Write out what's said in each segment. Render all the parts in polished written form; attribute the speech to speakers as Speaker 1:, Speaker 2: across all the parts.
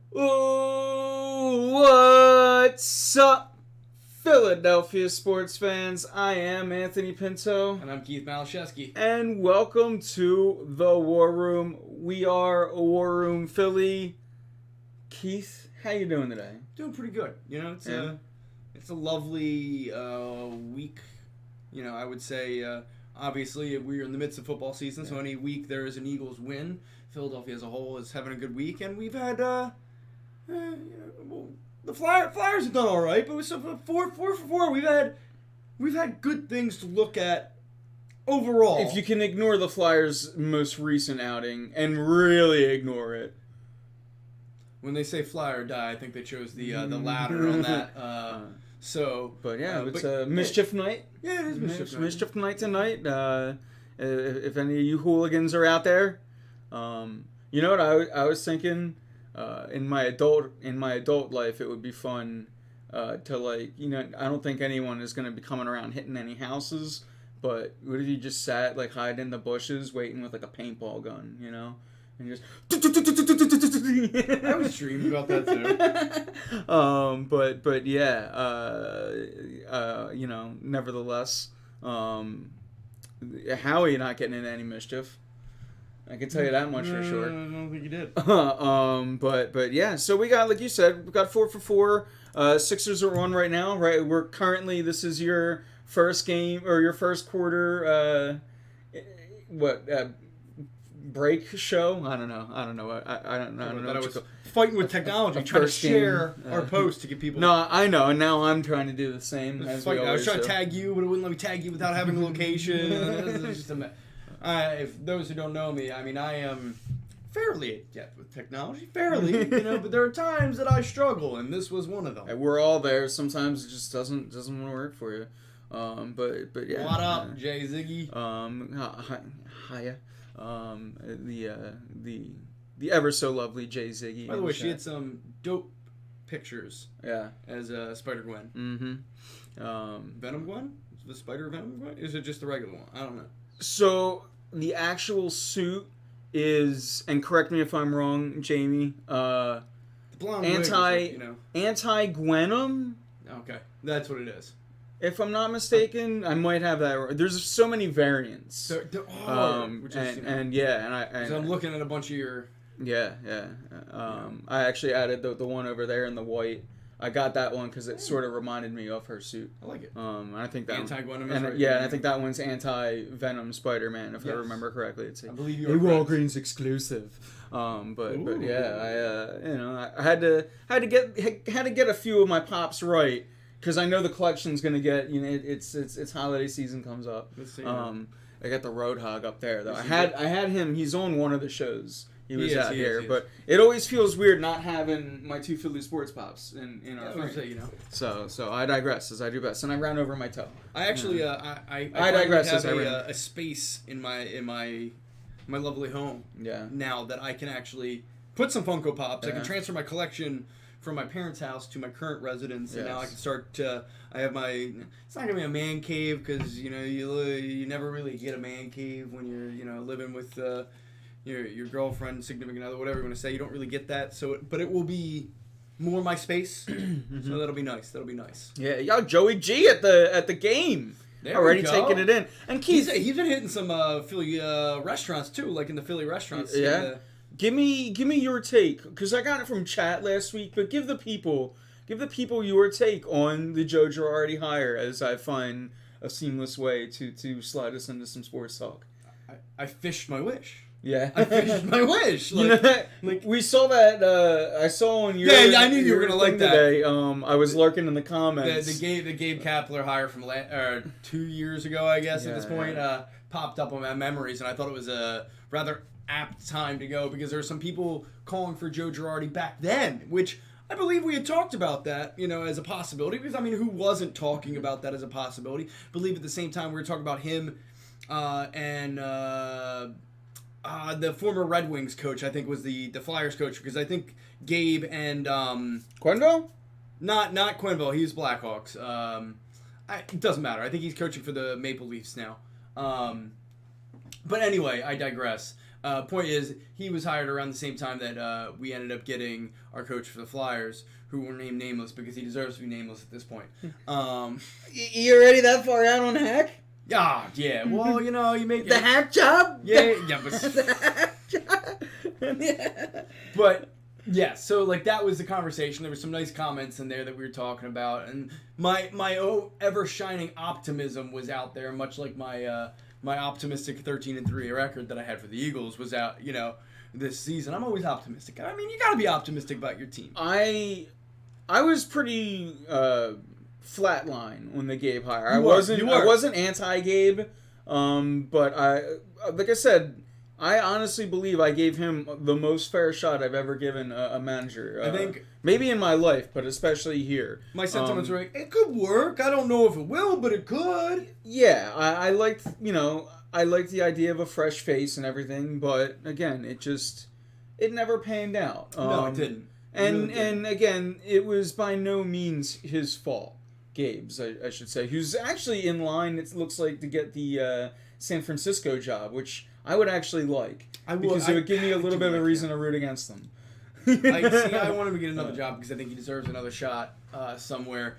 Speaker 1: What's up, Philadelphia sports fans? I am Anthony Pinto.
Speaker 2: And I'm Keith Malashevsky.
Speaker 1: And welcome to the War Room. We are War Room Philly. Keith, how you doing today?
Speaker 2: Doing pretty good. You know, it's a lovely week. You know, I would say, obviously, we're in the midst of football season, so any week there is an Eagles win. Philadelphia as a whole is having a good week, and we've had, the Flyers have done all right, but with 4 for 4, we've had good things to look at overall.
Speaker 1: If you can ignore the Flyers' most recent outing and really ignore it.
Speaker 2: When they say fly or die, I think they chose the latter on that.
Speaker 1: But it's a mischief night.
Speaker 2: Yeah, it is
Speaker 1: mischief night tonight. If any of you hooligans are out there, you know what I was thinking. In my adult life, it would be fun to I don't think anyone is going to be coming around hitting any houses. But what if you just sat hide in the bushes, waiting with a paintball gun, and just.
Speaker 2: I was dreaming about that too.
Speaker 1: But yeah, nevertheless, Howie not getting into any mischief. I can tell you that much for sure.
Speaker 2: I don't think you did.
Speaker 1: But yeah, so we got, like you said, we got 4 for 4. Sixers are on right now, right? We're currently, this is your first game or your first quarter. Break show? I don't know. I don't know. I don't know.
Speaker 2: I was fighting with technology, trying to share our post to get people.
Speaker 1: No, I know, and now I'm trying to do the same.
Speaker 2: I was trying to tag you, but it wouldn't let me tag you without having a location. It's just a mess. If those who don't know me, I mean, I am fairly adept with technology, but there are times that I struggle, and this was one of them.
Speaker 1: We're all there. Sometimes it just doesn't want to work for you. But yeah.
Speaker 2: What up, Jay Ziggy?
Speaker 1: Hiya. The ever so lovely Jay Ziggy.
Speaker 2: By the way, she had some dope pictures.
Speaker 1: Yeah.
Speaker 2: As Spider-Gwen.
Speaker 1: Mm-hmm.
Speaker 2: Venom Gwen? The Spider Venom Gwen? Is it just the regular one? I don't know.
Speaker 1: So the actual suit is, and correct me if I'm wrong, Jamie. The
Speaker 2: blonde
Speaker 1: anti-Gwenum.
Speaker 2: Okay, that's what it is.
Speaker 1: If I'm not mistaken, I might have that. There's so many variants.
Speaker 2: There are, I'm looking at a bunch of your.
Speaker 1: Yeah. I actually added the one over there in the white. I got that one because it sort of reminded me of her suit.
Speaker 2: I like it.
Speaker 1: I think that
Speaker 2: Anti-Gwenum
Speaker 1: and
Speaker 2: right.
Speaker 1: Yeah, and I think that one's anti-Venom Spider-Man, if I remember correctly.
Speaker 2: I believe you.
Speaker 1: A Walgreens exclusive. But yeah, I had to get a few of my pops right. Because I know the collection's gonna get, it's holiday season comes up.
Speaker 2: Let's see.
Speaker 1: I got the Roadhog up there though. I had him. He's on one of the shows. He was out here, but it always feels weird not having my 2 Philly sports pops in our frame. So I digress as I do best, and I ran over my toe.
Speaker 2: I actually I
Speaker 1: digress
Speaker 2: have
Speaker 1: as I ran.
Speaker 2: A space in my lovely home.
Speaker 1: Yeah.
Speaker 2: Now that I can actually put some Funko Pops, I can transfer my collection from my parents' house to my current residence, and now I can start. I have my. It's not gonna be a man cave because you never really get a man cave when you're living with your girlfriend, significant other, whatever you want to say. You don't really get that. But it will be more my space, so that'll be nice.
Speaker 1: Yeah, y'all Joey G at the game. Already taking it in, and Keith,
Speaker 2: he's been hitting some Philly restaurants too, like in the Philly restaurants.
Speaker 1: Yeah. Give me your take, because I got it from chat last week, but give the people your take on the Joe Girardi hire, as I find a seamless way to slide us into some sports talk.
Speaker 2: I fished my wish.
Speaker 1: Yeah.
Speaker 2: I fished my wish.
Speaker 1: We saw that, I saw on your
Speaker 2: I knew you were going to like that.
Speaker 1: Today. I was lurking in the comments.
Speaker 2: The Gabe Kapler hire from 2 years ago, I guess, at this point, popped up on my memories, and I thought it was a rather apt time to go because there were some people calling for Joe Girardi back then, which I believe we had talked about that, as a possibility. Because, who wasn't talking about that as a possibility? I believe at the same time we were talking about him and the former Red Wings coach, I think, was the Flyers coach. Because I think Gabe and...
Speaker 1: Quenneville?
Speaker 2: Not Quenneville. He was Blackhawks. It doesn't matter. I think he's coaching for the Maple Leafs now. But anyway, I digress. Point is, he was hired around the same time that we ended up getting our coach for the Flyers, who were named nameless because he deserves to be nameless at this point.
Speaker 1: You already that far out on Hack?
Speaker 2: Yeah. Well, you make
Speaker 1: the Hack job.
Speaker 2: Yeah, but
Speaker 1: the Hack job. Yeah.
Speaker 2: But yeah, so like that was the conversation. There were some nice comments in there that we were talking about, and my ever shining optimism was out there, much like my optimistic 13-3 record that I had for the Eagles was out. This season. I'm always optimistic. I mean, you got to be optimistic about your team.
Speaker 1: I was pretty flatline when the Gabe hire. I wasn't anti-Gabe, but like I said, I honestly believe I gave him the most fair shot I've ever given a manager.
Speaker 2: I think
Speaker 1: maybe in my life, but especially here.
Speaker 2: My sentiments were like, it could work. I don't know if it will, but it could.
Speaker 1: Yeah, I liked I liked the idea of a fresh face and everything, but again, it never panned out.
Speaker 2: No, it didn't.
Speaker 1: And again, it was by no means his fault. Gabe's, I should say, who's actually in line, it looks like, to get the San Francisco job, which I would actually like. Because it would give me a little bit of a reason to root against them.
Speaker 2: I want him to get another job because I think he deserves another shot somewhere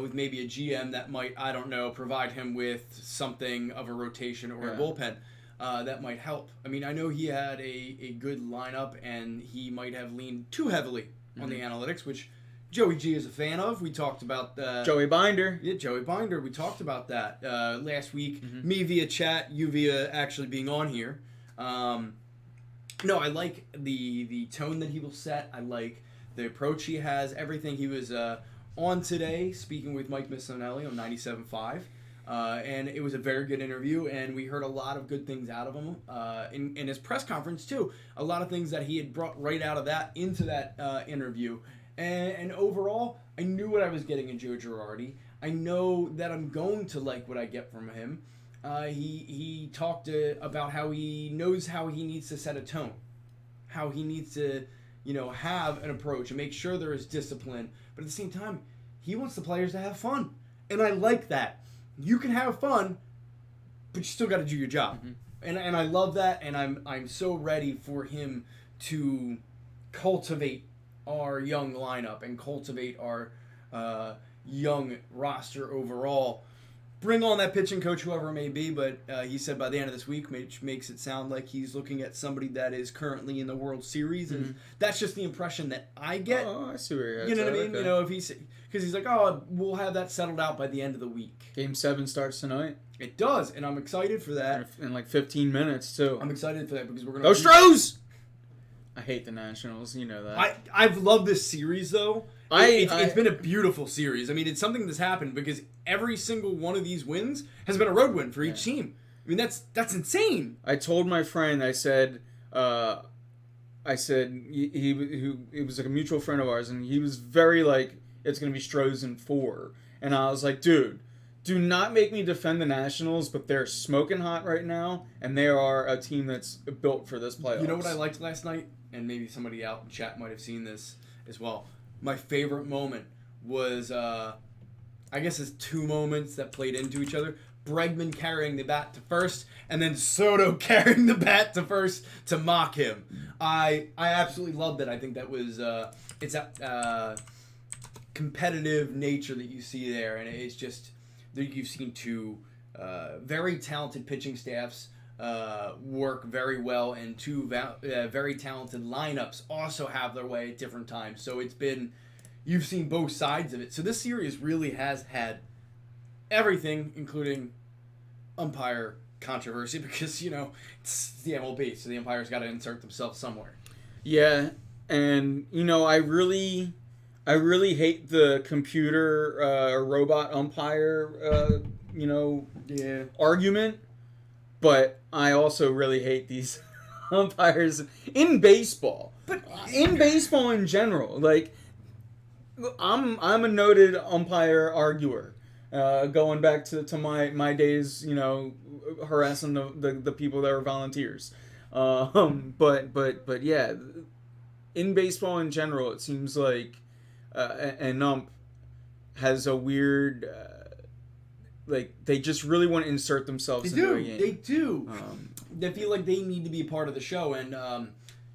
Speaker 2: with maybe a GM that might, I don't know, provide him with something of a rotation or a bullpen that might help. I mean, I know he had a good lineup and he might have leaned too heavily on the analytics, which Joey G is a fan of. We talked about
Speaker 1: Joey Binder.
Speaker 2: Yeah, Joey Binder. We talked about that last week. Me via chat, you via actually being on here. No, I like the tone that he will set. I like the approach he has. Everything he was on today, speaking with Mike Missinelli on 97.5. And it was a very good interview, and we heard a lot of good things out of him in his press conference, too. A lot of things that he had brought right out of that into that interview. And overall, I knew what I was getting in Joe Girardi. I know that I'm going to like what I get from him. He talked about how he knows how he needs to set a tone, how he needs to, have an approach and make sure there is discipline. But at the same time, he wants the players to have fun, and I like that. You can have fun, but you still got to do your job, and I love that. And I'm so ready for him to cultivate our young lineup and cultivate our young roster overall. Bring on that pitching coach, whoever it may be, but he said by the end of this week, which makes it sound like he's looking at somebody that is currently in the World Series, and that's just the impression that I get.
Speaker 1: Oh, I see where you're at.
Speaker 2: You know what I mean?
Speaker 1: Okay.
Speaker 2: If because he's like, oh, we'll have that settled out by the end of the week.
Speaker 1: Game 7 starts tonight.
Speaker 2: It does, and I'm excited for that.
Speaker 1: In like 15 minutes, too.
Speaker 2: I'm excited for that because we're gonna
Speaker 1: go Stros! I hate the Nationals, you know that.
Speaker 2: I've loved this series though. It's been a beautiful series. I mean, it's something that's happened because every single one of these wins has been a road win for each team. I mean, that's insane.
Speaker 1: I told my friend, I said it was like a mutual friend of ours, and he was very like, it's gonna be Stros in 4, and I was like, dude, do not make me defend the Nationals, but they're smoking hot right now, and they are a team that's built for this playoffs.
Speaker 2: You know what I liked last night? And maybe somebody out in chat might have seen this as well. My favorite moment was, I guess it's 2 moments that played into each other. Bregman carrying the bat to first, and then Soto carrying the bat to first to mock him. I absolutely loved it. I think that was, it's that competitive nature that you see there, and it's just, you've seen 2 very talented pitching staffs work very well, and 2 very talented lineups also have their way at different times. So you've seen both sides of it. So this series really has had everything, including umpire controversy, because it's the MLB, so the umpires got to insert themselves somewhere.
Speaker 1: Yeah, and I really hate the computer robot umpire argument. But I also really hate these umpires in baseball. But in baseball in general, like I'm a noted umpire arguer. Going back to my days, harassing the people that were volunteers. But yeah, in baseball in general, it seems like an ump has a weird they just really want to insert themselves into a game.
Speaker 2: They do. They feel like they need to be a part of the show, and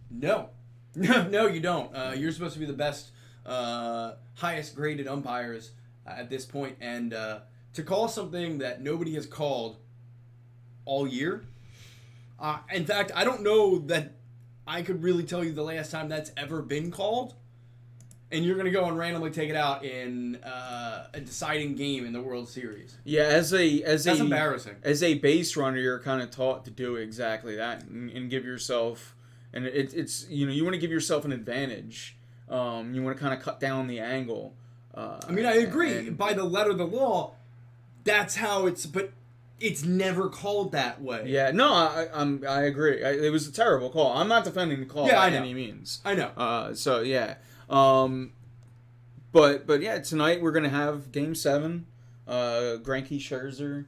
Speaker 2: no, no, you don't. You're supposed to be the best, highest graded umpires at this point, and to call something that nobody has called all year. In fact, I don't know that I could really tell you the last time that's ever been called. And you're going to go and randomly take it out in a deciding game in the World Series.
Speaker 1: Yeah, that's
Speaker 2: embarrassing.
Speaker 1: As a base runner, you're kind of taught to do exactly that and give yourself, and it's you want to give yourself an advantage. You want to kind of cut down the angle.
Speaker 2: I mean, I agree. By the letter of the law, that's how it's. But it's never called that way.
Speaker 1: Yeah, no, I agree. It was a terrible call. I'm not defending the call by any means.
Speaker 2: I know.
Speaker 1: So yeah. But yeah, tonight we're gonna have Game 7. Greinke Scherzer,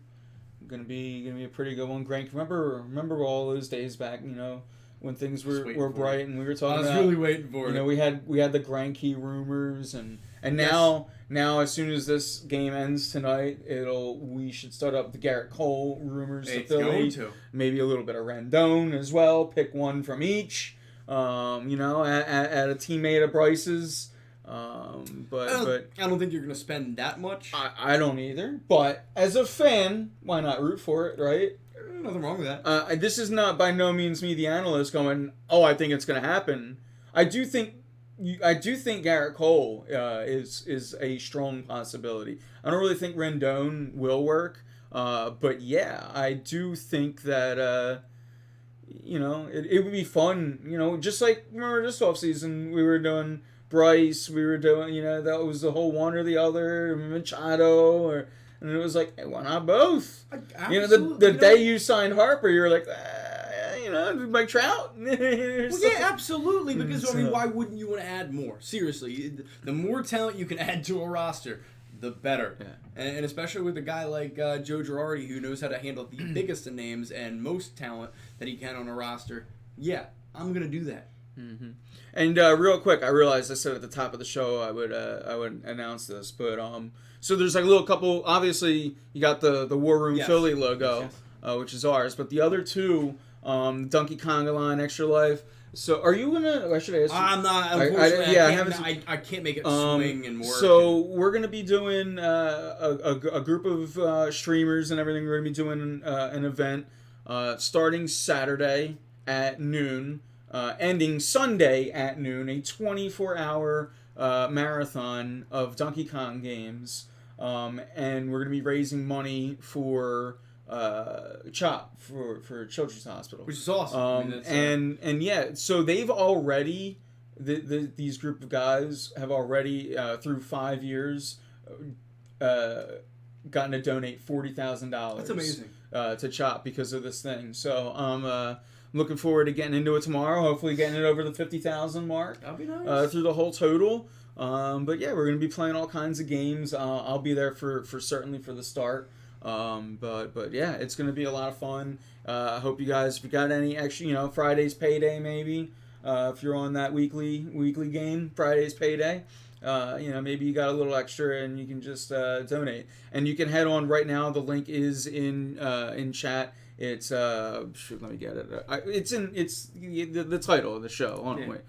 Speaker 1: gonna be a pretty good one. Greinke, remember all those days back, when things were bright and we were talking.
Speaker 2: I was really waiting for it.
Speaker 1: We had the Greinke rumors and now as soon as this game ends tonight, we should start up the Garrett Cole rumors.
Speaker 2: It's
Speaker 1: Philly,
Speaker 2: going to.
Speaker 1: Maybe a little bit of Rendon as well. Pick one from each. At a teammate of Bryce's. But
Speaker 2: I don't think you're gonna spend that much.
Speaker 1: I don't either. But as a fan, why not root for it, right?
Speaker 2: Nothing wrong with that.
Speaker 1: This is not by no means me, the analyst, going, "Oh, I think it's gonna happen." I do think Garrett Cole is a strong possibility. I don't really think Rendon will work. But yeah, I do think that. It would be fun, just like, remember this offseason, we were doing Bryce, we were doing, that was the whole one or the other, Machado, and it was like, hey, why not both? The day you signed Harper, you were like, Mike Trout.
Speaker 2: Well, yeah, absolutely, because, why wouldn't you want to add more? Seriously, the more talent you can add to a roster, the better.
Speaker 1: Yeah.
Speaker 2: And especially with a guy like Joe Girardi, who knows how to handle the biggest of names and most talent that he can on a roster. Yeah, I'm going to do that.
Speaker 1: Mm-hmm. And real quick, I realized I said at the top of the show I would announce this, but so there's like a little couple. Obviously, you got the War Room Philly logo, which is ours, but the other two, Donkey Konga Line, Extra Life. So, are you gonna? I should ask you.
Speaker 2: I'm not. Unfortunately, I can't make it swing and work.
Speaker 1: So we're gonna be doing a group of streamers and everything. We're gonna be doing an event starting Saturday at noon, ending Sunday at noon. A 24-hour marathon of Donkey Kong games, and we're gonna be raising money for. CHOP for Children's Hospital,
Speaker 2: which is awesome.
Speaker 1: And yeah, so they've already these group of guys have already through 5 years gotten to donate $40,000.
Speaker 2: That's amazing.
Speaker 1: To CHOP because of this thing. So I'm looking forward to getting into it tomorrow. Hopefully, getting it over the 50,000 mark.
Speaker 2: That'd be nice.
Speaker 1: Through the whole total. But yeah, we're gonna be playing all kinds of games. I'll be there for certainly for the start. But yeah, it's gonna be a lot of fun. I hope you guys, if you got any extra, Friday's payday maybe. If you're on that weekly game, Friday's payday. Maybe you got a little extra and you can just donate. And you can head on right now. The link is in chat. It's let me get it. It's the title of the show. Hold on, wait.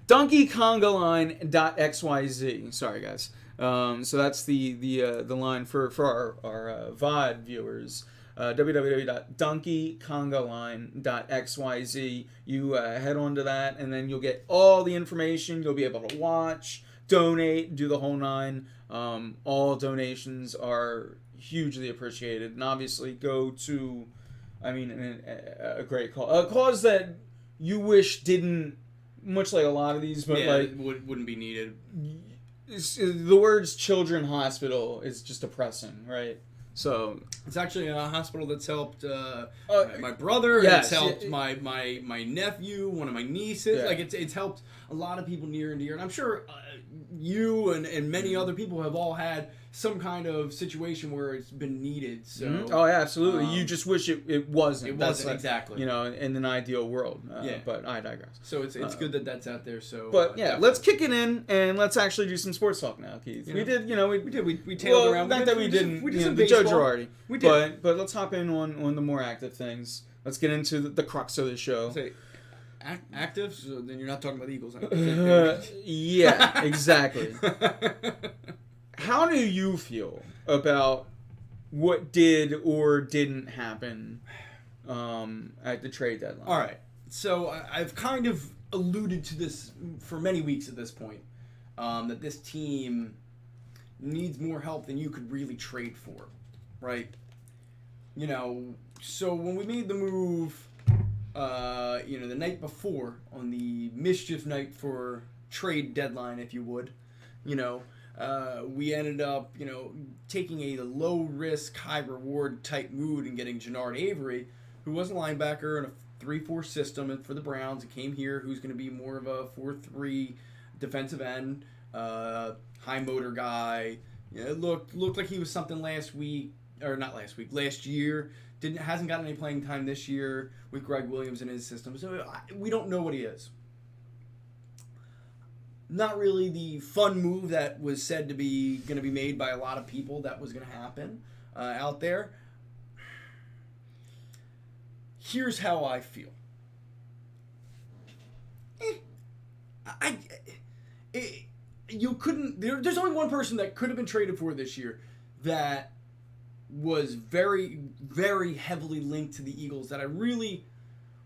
Speaker 1: DonkeyKongaLine.xyz. Sorry, guys. So that's the line for our VOD viewers. www.donkeykongaline.xyz. You head on to that, and then you'll get all the information. You'll be able to watch, donate, do the whole nine. All donations are hugely appreciated, and obviously go to, a great cause. A cause that you wish didn't, much like a lot of these, but
Speaker 2: wouldn't be needed.
Speaker 1: The words "children hospital" is just depressing, right? So
Speaker 2: it's actually a hospital that's helped my brother. Yes, it's helped my nephew, one of my nieces. Yeah. It's helped a lot of people near and dear. And I'm sure you and many other people have all had some kind of situation where it's been needed. So
Speaker 1: Oh, yeah, absolutely. You just wish it wasn't.
Speaker 2: It
Speaker 1: That's
Speaker 2: wasn't, exactly.
Speaker 1: You know, in an ideal world.
Speaker 2: Yeah.
Speaker 1: But I digress.
Speaker 2: So it's good that that's out there. So,
Speaker 1: but yeah,
Speaker 2: definitely.
Speaker 1: let's kick it in and let's actually do some sports talk now, Keith. We did,
Speaker 2: we tailed around.
Speaker 1: Not that we didn't.
Speaker 2: We did some
Speaker 1: the Joe
Speaker 2: baseball.
Speaker 1: Girardi.
Speaker 2: We did.
Speaker 1: But let's hop in on the more active things. Let's get into the crux of the show.
Speaker 2: Say, active? So then you're not talking about the Eagles.
Speaker 1: Yeah, exactly. How do you feel about what did or didn't happen at the trade deadline?
Speaker 2: All right. So I've kind of alluded to this for many weeks at this point, that this team needs more help than you could really trade for, right? You know, so when we made the move, the night before, on the mischief night for trade deadline, if you would, we ended up, taking a low-risk, high-reward type move and getting Girardi Avery, who was a linebacker in a 3-4 system for the Browns. He came here, who's going to be more of a 4-3 defensive end, high motor guy. Looked like he was something last year. Hasn't gotten any playing time this year with Greg Williams in his system, so we don't know what he is. Not really the fun move that was said to be going to be made by a lot of people that was going to happen out there. Here's how I feel. You couldn't. There's only one person that could have been traded for this year that was very, very heavily linked to the Eagles that I really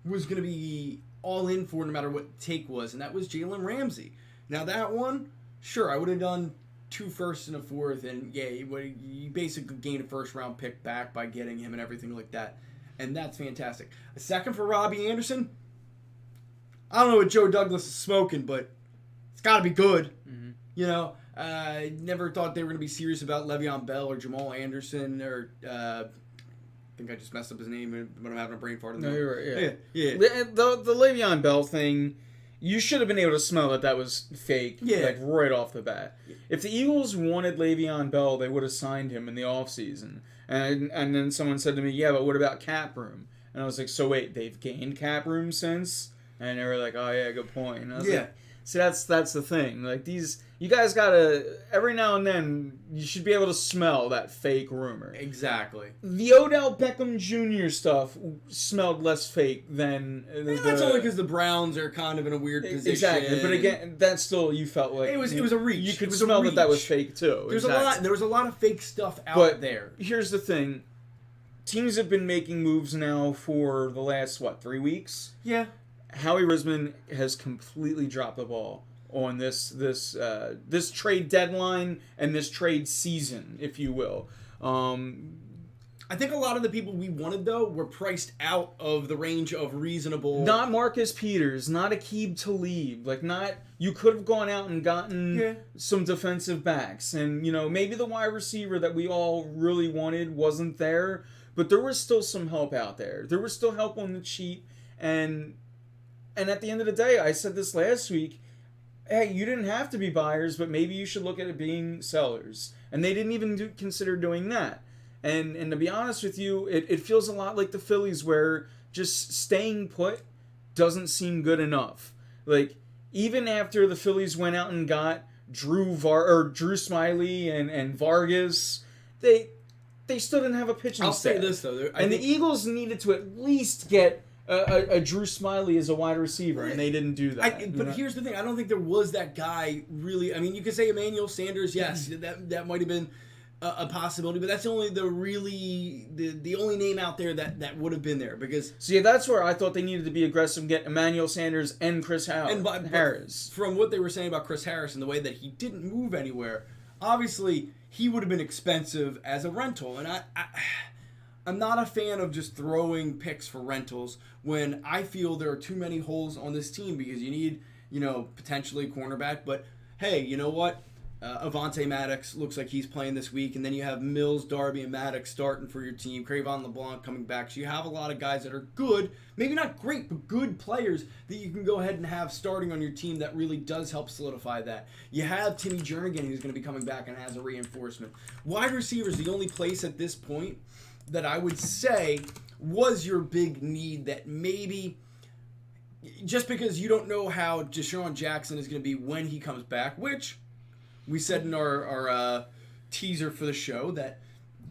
Speaker 2: was going to be all in for no matter what the take was, and that was Jalen Ramsey. Now that one, sure, I would have done 2 firsts and a 4th, and yeah, you basically gained a first-round pick back by getting him and everything like that, and that's fantastic. A 2nd for Robbie Anderson. I don't know what Joe Douglas is smoking, but it's got to be good. Mm-hmm. I never thought they were going to be serious about Le'Veon Bell or Jamal Anderson or I think I just messed up his name, but I'm having a brain fart.
Speaker 1: No, you're right.
Speaker 2: Yeah.
Speaker 1: The Le'Veon Bell thing, you should have been able to smell that was fake, like right off the bat. If the Eagles wanted Le'Veon Bell, they would have signed him in the offseason. And then someone said to me, yeah, but what about cap room? And I was like, so wait, they've gained cap room since? And they were like, oh yeah, good point. And I was like, see, that's the thing. Like you guys gotta, every now and then, you should be able to smell that fake rumor.
Speaker 2: Exactly.
Speaker 1: The Odell Beckham Jr. stuff smelled less fake than
Speaker 2: that's only because the Browns are kind of in a weird position.
Speaker 1: Exactly, but again, that's still, you felt like
Speaker 2: it was a reach.
Speaker 1: You could smell that was fake too.
Speaker 2: There was a lot of fake stuff out there.
Speaker 1: Here's the thing: teams have been making moves now for the last 3 weeks.
Speaker 2: Yeah.
Speaker 1: Howie Roseman has completely dropped the ball on this trade deadline and this trade season, if you will.
Speaker 2: I think a lot of the people we wanted, though, were priced out of the range of reasonable.
Speaker 1: Not Marcus Peters, not Aqib Talib. You could have gone out and gotten some defensive backs. And, maybe the wide receiver that we all really wanted wasn't there. But there was still some help out there. There was still help on the cheap. And at the end of the day, I said this last week, hey, you didn't have to be buyers, but maybe you should look at it being sellers. And they didn't even consider doing that. And to be honest with you, it feels a lot like the Phillies, where just staying put doesn't seem good enough. Like, even after the Phillies went out and got Drew Smiley and Vargas, they still didn't have a pitching staff.
Speaker 2: I'll say this, though.
Speaker 1: The Eagles needed to at least get a Drew Smiley as a wide receiver, and they didn't do that.
Speaker 2: But here's the thing: I don't think there was that guy really. I mean, you could say Emmanuel Sanders, yes, that might have been a possibility, but that's only the only name out there that would have been there, because.
Speaker 1: So that's where I thought they needed to be aggressive and get Emmanuel Sanders and Chris Harris.
Speaker 2: From what they were saying about Chris Harris and the way that he didn't move anywhere, obviously he would have been expensive as a rental, and I'm not a fan of just throwing picks for rentals when I feel there are too many holes on this team, because you need, potentially a cornerback. But hey, you know what? Avante Maddox looks like he's playing this week, and then you have Mills, Darby, and Maddox starting for your team. Cravon LeBlanc coming back. So you have a lot of guys that are good, maybe not great, but good players that you can go ahead and have starting on your team that really does help solidify that. You have Timmy Jernigan, who's going to be coming back and has a reinforcement. Wide receiver is the only place at this point that I would say was your big need that maybe, just because you don't know how Deshaun Jackson is going to be when he comes back, which we said in our teaser for the show that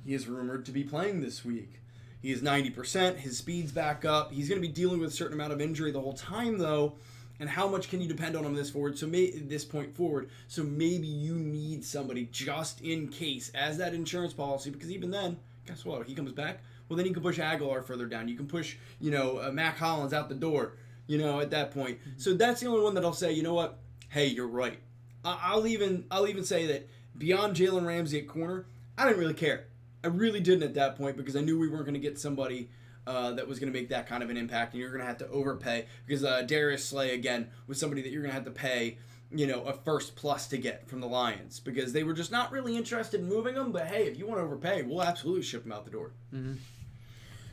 Speaker 2: he is rumored to be playing this week. He is 90%. His speed's back up. He's going to be dealing with a certain amount of injury the whole time, though. And how much can you depend on him this point forward? So maybe you need somebody just in case as that insurance policy, because even then, guess what? If he comes back, well, then you can push Aguilar further down. You can push, Mac Hollins out the door, at that point. So that's the only one that I'll say, you know what? Hey, you're right. I'll even say that beyond Jalen Ramsey at corner, I didn't really care. I really didn't at that point because I knew we weren't going to get somebody that was going to make that kind of an impact, and you're going to have to overpay because Darius Slay, again, was somebody that you're going to have to pay, a first plus to get from the Lions because they were just not really interested in moving him. But hey, if you want to overpay, we'll absolutely ship him out the door.
Speaker 1: Mm-hmm.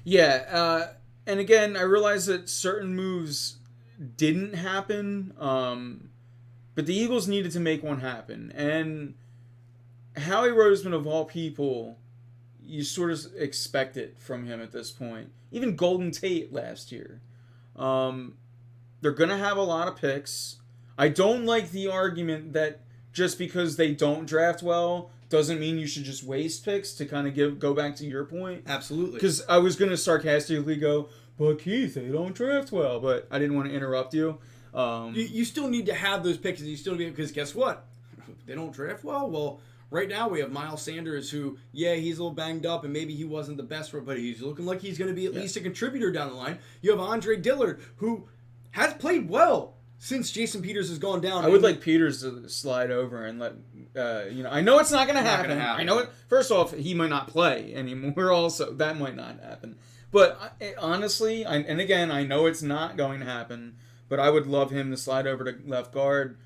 Speaker 1: Yeah, and again, I realize that certain moves didn't happen. But the Eagles needed to make one happen. And Howie Roseman, of all people, you sort of expect it from him at this point. Even Golden Tate last year. They're going to have a lot of picks. I don't like the argument that just because they don't draft well doesn't mean you should just waste picks to kind of go back to your point.
Speaker 2: Absolutely.
Speaker 1: Because I was going to sarcastically go, but Keith, they don't draft well. But I didn't want to interrupt you.
Speaker 2: You still need to have those picks, and you still need, because guess what? They don't draft well. Right now we have Miles Sanders, who, yeah, he's a little banged up, and maybe he wasn't the best, but he's looking like he's going to be at least a contributor down the line. You have Andre Dillard, who has played well since Jason Peters has gone down.
Speaker 1: I would like Peters to slide over and let, I know it's not going to happen. I know it. First off, he might not play anymore. Also, that might not happen. But honestly, and again, I know it's not going to happen. But I would love him to slide over to left guard,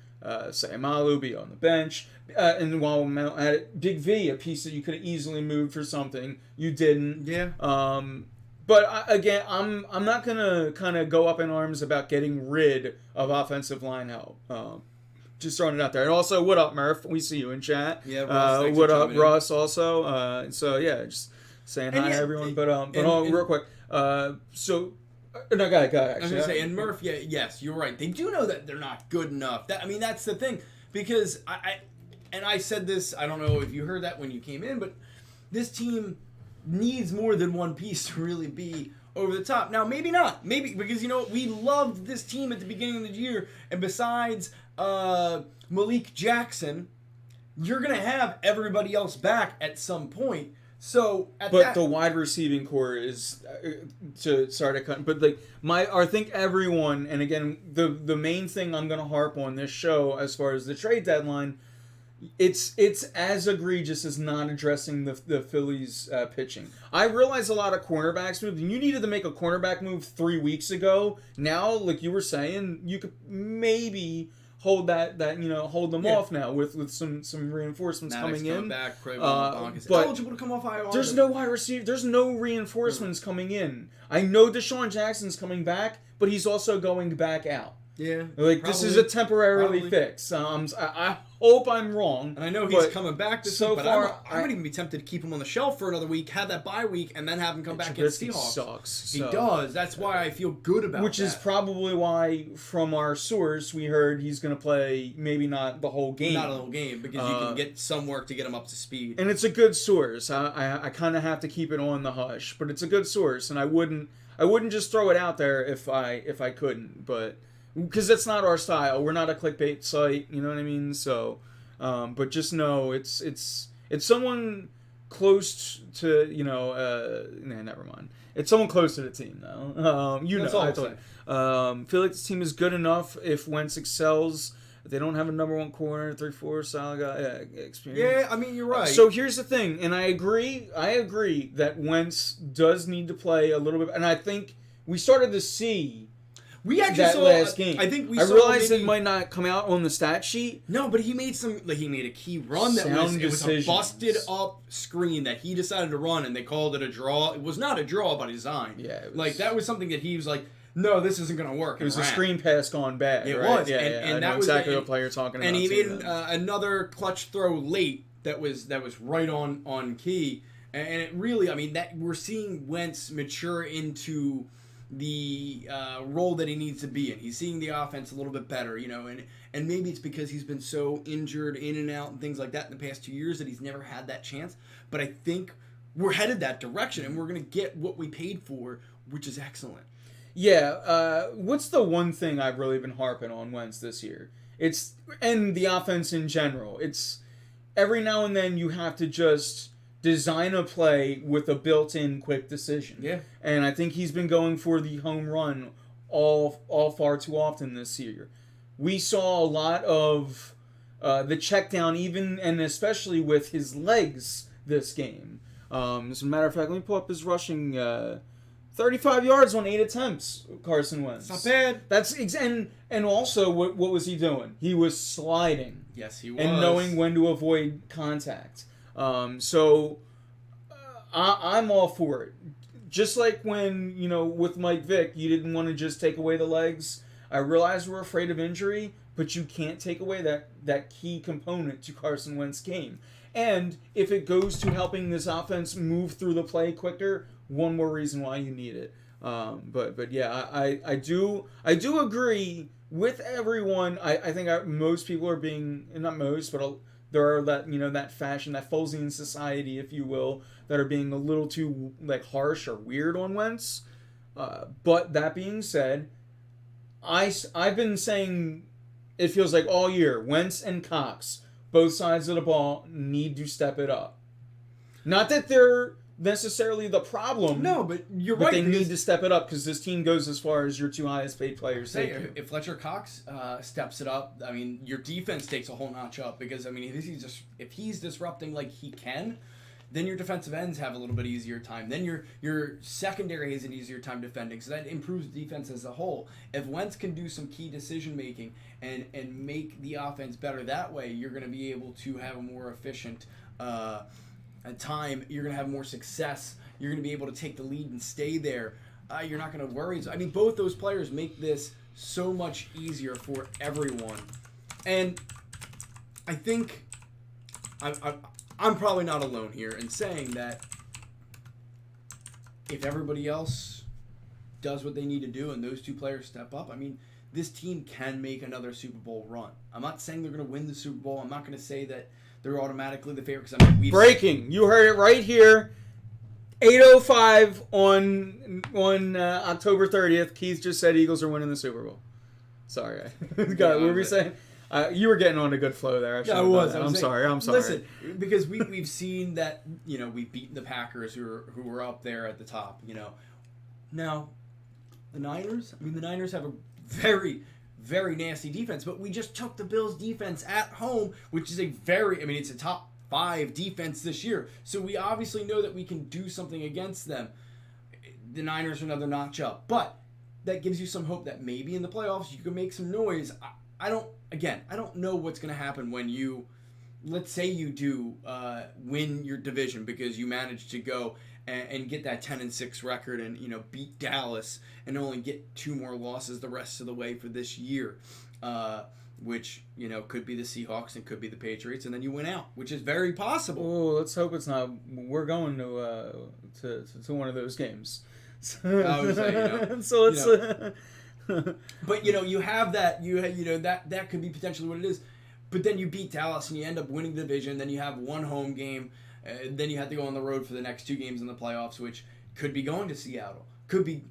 Speaker 1: say Amalu, be on the bench. And while at it, Big V, a piece that you could have easily moved for something. You didn't.
Speaker 2: Yeah.
Speaker 1: But again, I'm not going to kind of go up in arms about getting rid of offensive line help. Just throwing it out there. And also, what up, Murph? We see you in chat.
Speaker 2: Yeah, Russ,
Speaker 1: what up, Russ, also. So, yeah, just saying hi to everyone. But real quick. No, go ahead.
Speaker 2: I was going to say, and Murph, yes, you're right. They do know that they're not good enough. That's the thing. Because I said this, I don't know if you heard that when you came in, but this team needs more than one piece to really be over the top. Now, maybe not. Maybe, because, we loved this team at the beginning of the year, and besides Malik Jackson, you're going to have everybody else back at some point. So,
Speaker 1: the wide receiving core is I think everyone, and again, the main thing I'm going to harp on this show as far as the trade deadline, it's as egregious as not addressing the Phillies pitching. I realize a lot of cornerbacks move. You needed to make a cornerback move 3 weeks ago. Now, like you were saying, you could maybe hold them off now with some reinforcements
Speaker 2: Maddox
Speaker 1: coming in.
Speaker 2: Back, is
Speaker 1: but
Speaker 2: eligible to come off IR.
Speaker 1: There's no wide receiver. There's no reinforcements coming in. I know Deshaun Jackson's coming back, but he's also going back out.
Speaker 2: Yeah,
Speaker 1: this is a temporarily fix. I hope I'm wrong.
Speaker 2: And I know he's coming back this week, but
Speaker 1: far,
Speaker 2: I might even be tempted to keep him on the shelf for another week, have that bye week, and then have him come back against Seahawks.
Speaker 1: Sucks.
Speaker 2: He does. That's why I feel good about
Speaker 1: Which is probably why, from our source, we heard he's going to play maybe not the whole game.
Speaker 2: Not the whole game, because you can get some work to get him up to speed.
Speaker 1: And it's a good source. I kind of have to keep it on the hush, but it's a good source, and I wouldn't just throw it out there if I couldn't, but because that's not our style. We're not a clickbait site, you know what I mean? So, but just know it's someone close to never mind. It's someone close to the team though. I feel like this team is good enough if Wentz excels. They don't have a number one corner, 3-4 solid guy experience.
Speaker 2: Yeah, you're right.
Speaker 1: So here's the thing, and I agree that Wentz does need to play a little bit, and I think we started to see
Speaker 2: We actually
Speaker 1: that
Speaker 2: saw
Speaker 1: last game.
Speaker 2: I think we
Speaker 1: I
Speaker 2: saw
Speaker 1: realized
Speaker 2: maybe,
Speaker 1: it might not come out on the stat sheet.
Speaker 2: No, but he made a key run that
Speaker 1: Sound
Speaker 2: it was a
Speaker 1: decisions.
Speaker 2: busted up screen that he decided to run, and they called it a draw. It was not a draw by design.
Speaker 1: Yeah, it was,
Speaker 2: like that was something that he was like, no, this isn't going to work.
Speaker 1: It was a screen pass gone bad.
Speaker 2: It
Speaker 1: right?
Speaker 2: was,
Speaker 1: yeah,
Speaker 2: and
Speaker 1: I
Speaker 2: that
Speaker 1: know
Speaker 2: was
Speaker 1: exactly what player you're talking about.
Speaker 2: And he made another clutch throw late that was right on key, and it really, I mean, that we're seeing Wentz mature into the role that he needs to be in. He's seeing the offense a little bit better, and maybe it's because he's been so injured in and out and things like that in the past 2 years that he's never had that chance. But I think we're headed that direction, and we're going to get what we paid for, which is excellent.
Speaker 1: Yeah, what's the one thing I've really been harping on Wentz this year? And the offense in general. It's every now and then you have to just design a play with a built-in quick decision.
Speaker 2: Yeah.
Speaker 1: And I think he's been going for the home run all far too often this year. We saw a lot of the check down, even and especially with his legs this game. As a matter of fact, let me pull up his rushing. 35 yards on 8 attempts, Carson Wentz.
Speaker 2: It's not bad.
Speaker 1: And also, what was he doing? He was sliding.
Speaker 2: Yes, he was.
Speaker 1: And knowing when to avoid contact. I'm all for it. Just like when, with Mike Vick, you didn't want to just take away the legs. I realize we're afraid of injury, but you can't take away that key component to Carson Wentz's game. And if it goes to helping this offense move through the play quicker, one more reason why you need it. But yeah, I do agree with everyone. I think most people are being, not most, but there are that fashion, that Folesian society, if you will, that are being a little too harsh or weird on Wentz. But that being said, I've been saying it feels like all year, Wentz and Cox, both sides of the ball, need to step it up. Not that they're necessarily the problem.
Speaker 2: No, but you're
Speaker 1: but
Speaker 2: right.
Speaker 1: They need to step it up because this team goes as far as your two highest paid players.
Speaker 2: If Fletcher Cox steps it up, I mean, your defense takes a whole notch up because, I mean, if he's disrupting like he can, then your defensive ends have a little bit easier time. Then your secondary has an easier time defending, so that improves the defense as a whole. If Wentz can do some key decision making and make the offense better that way, you're going to be able to have a more efficient time. You're going to have more success. You're going to be able to take the lead and stay there. You're not going to worry. I mean, both those players make this so much easier for everyone. And I think I'm probably not alone here in saying that if everybody else does what they need to do and those two players step up, I mean, this team can make another Super Bowl run. I'm not saying they're going to win the Super Bowl. I'm not going to say that they're automatically the favorite because
Speaker 1: breaking. You heard it right here. 8:05 on October 30th. Keith just said Eagles are winning the Super Bowl. Sorry, what were we saying? You were getting on a good flow there.
Speaker 2: I was.
Speaker 1: I'm sorry.
Speaker 2: Listen, because we've seen that we've beaten the Packers who were up there at the top. Now the Niners. I mean, the Niners have a very, very nasty defense, but we just took the Bills' defense at home, which is it's a top 5 defense this year. So we obviously know that we can do something against them. The Niners are another notch up, but that gives you some hope that maybe in the playoffs you can make some noise. I don't know what's going to happen when let's say you do win your division because you managed to go and get that 10-6 record and beat Dallas and only get 2 more losses the rest of the way for this year, which could be the Seahawks and could be the Patriots, and then you win out, which is very possible.
Speaker 1: Oh, let's hope it's not. We're going to one of those games.
Speaker 2: I would say,
Speaker 1: so let's.
Speaker 2: But you have that that could be potentially what it is, but then you beat Dallas and you end up winning the division. Then you have one home game, then you have to go on the road for the next 2 games in the playoffs, which could be going to Seattle, could be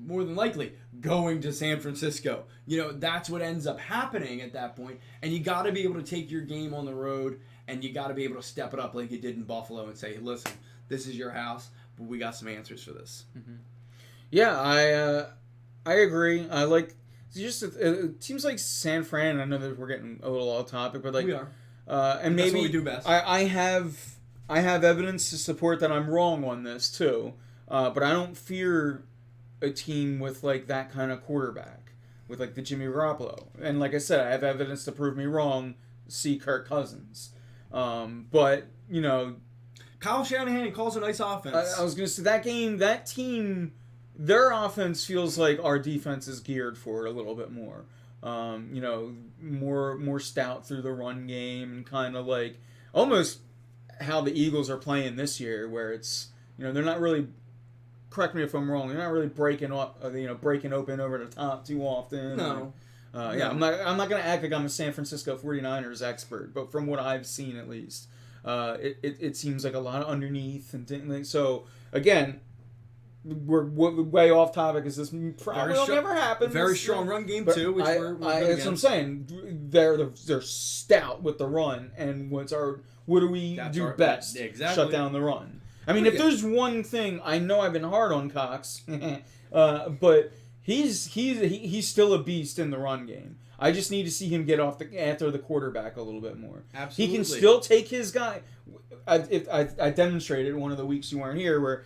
Speaker 2: more than likely going to San Francisco. That's what ends up happening at that point, and you got to be able to take your game on the road, and you got to be able to step it up like you did in Buffalo and say, hey, listen, this is your house, but we got some answers for this.
Speaker 1: Mm-hmm. Yeah, I agree. I like it seems like San Fran. I know that we're getting a little off topic, but
Speaker 2: we are,
Speaker 1: and maybe
Speaker 2: that's what we do best.
Speaker 1: I have evidence to support that I'm wrong on this too, but I don't fear a team with that kind of quarterback. with like the Jimmy Garoppolo. And like I said, I have evidence to prove me wrong. See Kirk Cousins. But you know,
Speaker 2: Kyle Shanahan calls a nice offense.
Speaker 1: I was gonna say that team, their offense feels like our defense is geared for it a little bit more. You know, more stout through the run game and kind of like almost how the Eagles are playing this year, where it's, you know, they're not really. Correct me if I'm wrong. They're not really breaking open over the top too often.
Speaker 2: No.
Speaker 1: Yeah, I'm not gonna act like I'm a San Francisco 49ers expert, but from what I've seen at least, it seems like a lot of underneath and things. So again, we're way off topic. Is this probably will never happen?
Speaker 2: Very strong run game too, which we're
Speaker 1: that's what I'm saying. They're stout with the run, and what do we do best?
Speaker 2: Exactly.
Speaker 1: Shut down the run. I mean, if there's one thing, I know I've been hard on Cox, but he's still a beast in the run game. I just need to see him get after the quarterback a little bit more.
Speaker 2: Absolutely.
Speaker 1: He can still take his guy. I demonstrated one of the weeks you weren't here where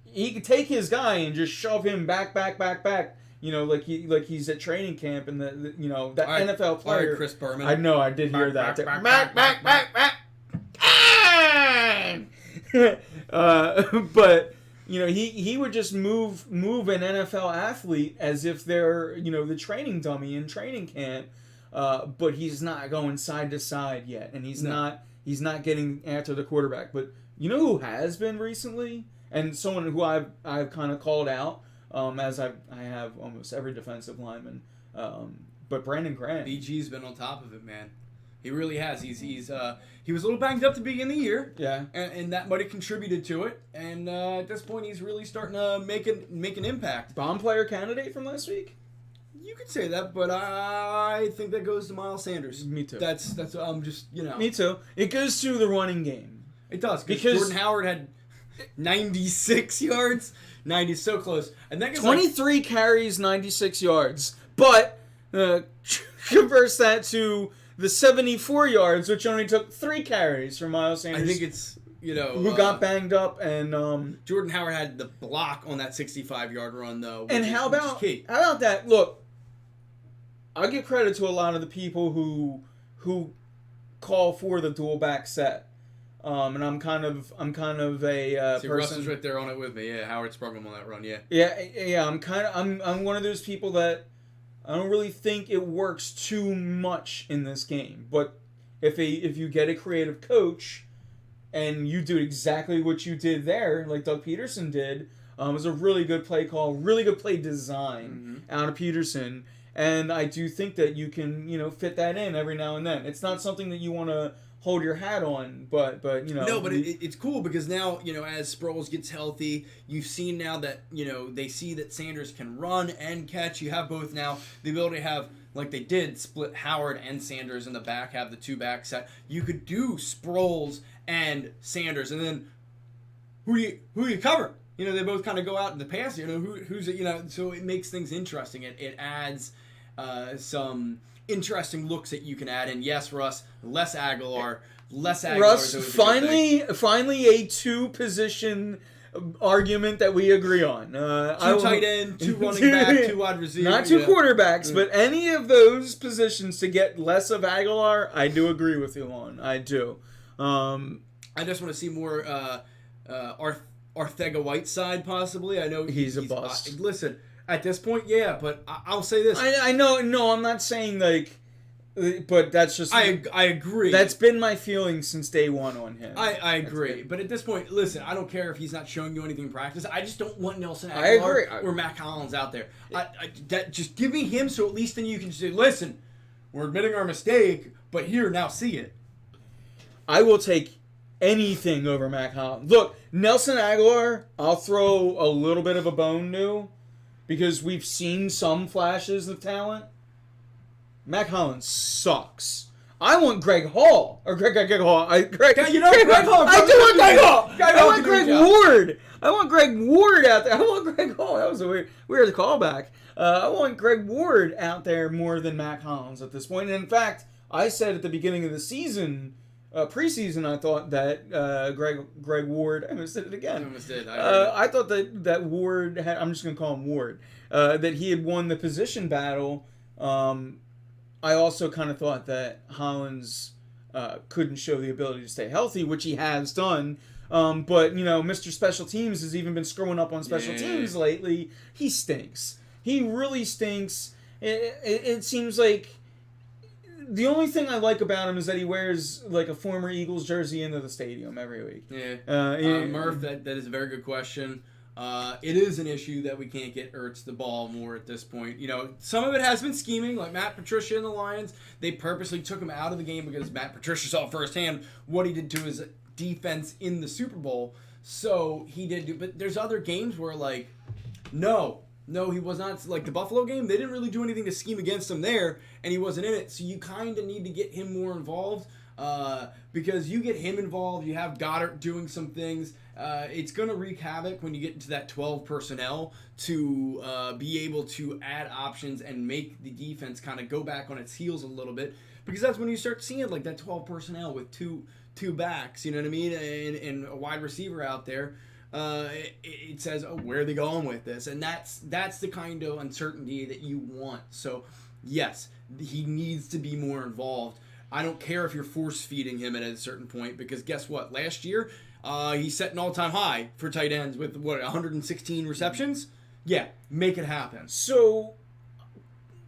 Speaker 1: he could take his guy and just shove him back. You know, like he's at training camp, and the you know that NFL player.
Speaker 2: All right, Chris Berman.
Speaker 1: I know, I did hear that. But you know, he would just move an NFL athlete as if they're, you know, the training dummy in training camp, but he's not going side to side yet, and he's not getting after the quarterback. But you know who has been recently, and someone who I've kind of called out, as I have almost every defensive lineman, but Brandon Graham.
Speaker 2: BG's been on top of it, man. He really has. He was a little banged up to begin the year.
Speaker 1: Yeah.
Speaker 2: And that might have contributed to it. And at this point, he's really starting to make an impact.
Speaker 1: Bomb player candidate from last week?
Speaker 2: You could say that, but I think that goes to Miles Sanders.
Speaker 1: Me too.
Speaker 2: That's just, you know.
Speaker 1: Me too. It goes to the running game.
Speaker 2: It does, because Jordan Howard had 96 yards. 90, so close. And that
Speaker 1: 23 carries, 96 yards. But converse that to the 74 yards, which only took 3 carries from Miles Sanders.
Speaker 2: I think it's, you know,
Speaker 1: who got banged up, and
Speaker 2: Jordan Howard had the block on that 65-yard run, though.
Speaker 1: And how about that? Look, I'll give credit to a lot of the people who call for the dual back set. And I'm kind of a
Speaker 2: See,
Speaker 1: person.
Speaker 2: Russ is right there on it with me. Yeah, Howard sprung him on that run. Yeah.
Speaker 1: Yeah. I'm one of those people that I don't really think it works too much in this game. But if you get a creative coach and you do exactly what you did there, like Doug Peterson did, it was a really good play call, really good play design out of Peterson. And I do think that you can, you know, fit that in every now and then. It's not something that you want to hold your hat on, but you know.
Speaker 2: No, but it's cool because now, you know, as Sproles gets healthy, you've seen now that, you know, they see that Sanders can run and catch. You have both now. The ability to have, like they did, split Howard and Sanders in the back, have the 2 back set. You could do Sproles and Sanders, and then who do you cover? You know, they both kind of go out in the pass. You know, who's it? You know, so it makes things interesting. It adds some interesting looks that you can add in. Yes, Russ, less Aguilar.
Speaker 1: Russ, finally a 2-position argument that we agree on.
Speaker 2: 2 tight end, 2 running back, 2 wide receiver.
Speaker 1: Not 2 quarterbacks, but any of those positions to get less of Aguilar, I do agree with you on. I do.
Speaker 2: I just want to see more Arcega-Whiteside, possibly. I know
Speaker 1: he's a bust.
Speaker 2: Listen, at this point, yeah, but I'll say this.
Speaker 1: I know. No, I'm not saying like, but that's just.
Speaker 2: I agree.
Speaker 1: That's been my feeling since day one on him.
Speaker 2: I agree, but at this point, listen, I don't care if he's not showing you anything in practice. I just don't want Nelson Aguilar or Matt Collins out there. Just give me him, so at least then you can say, listen, we're admitting our mistake, but here, now see it.
Speaker 1: I will take anything over Matt Collins. Look, Nelson Aguilar, I'll throw a little bit of a bone to, because we've seen some flashes of talent. Matt Collins sucks. I want Greg Hall. Or Greg Hall. Greg Hall. I do want Greg Hall. I want Greg Ward. I want Greg Ward out there. I want Greg Hall. That was a weird callback. I want Greg Ward out there more than Matt Collins at this point. And in fact, I said at the beginning of the season, preseason, I thought that Greg Ward. I almost did it again.
Speaker 2: I almost did.
Speaker 1: I thought that Ward had. I'm just going to call him Ward. That he had won the position battle I also kind of thought that Hollins couldn't show the ability to stay healthy, which he has done. But, Mr. Special Teams has even been screwing up on special teams lately. He stinks. He really stinks. It seems like the only thing I like about him is that he wears like a former Eagles jersey into the stadium every week.
Speaker 2: Yeah. Murph, that is a very good question. It is an issue that we can't get Ertz the ball more at this point. Some of it has been scheming, like Matt Patricia and the Lions. They purposely took him out of the game because Matt Patricia saw firsthand what he did to his defense in the Super Bowl. So he did do, but there's other games where no, he was not. Like the Buffalo game, they didn't really do anything to scheme against him there, and he wasn't in it. So you kind of need to get him more involved. Because you get him involved, you have Goddard doing some things. It's going to wreak havoc when you get into that 12 personnel to be able to add options and make the defense kind of go back on its heels a little bit. Because that's when you start seeing like that 12 personnel with two backs, you know what I mean, and a wide receiver out there. It says, where are they going with this? And that's the kind of uncertainty that you want. So, yes, he needs to be more involved. I don't care if you're force-feeding him at a certain point, because guess what? Last year, he set an all-time high for tight ends with, 116 receptions? Yeah, make it happen.
Speaker 1: So,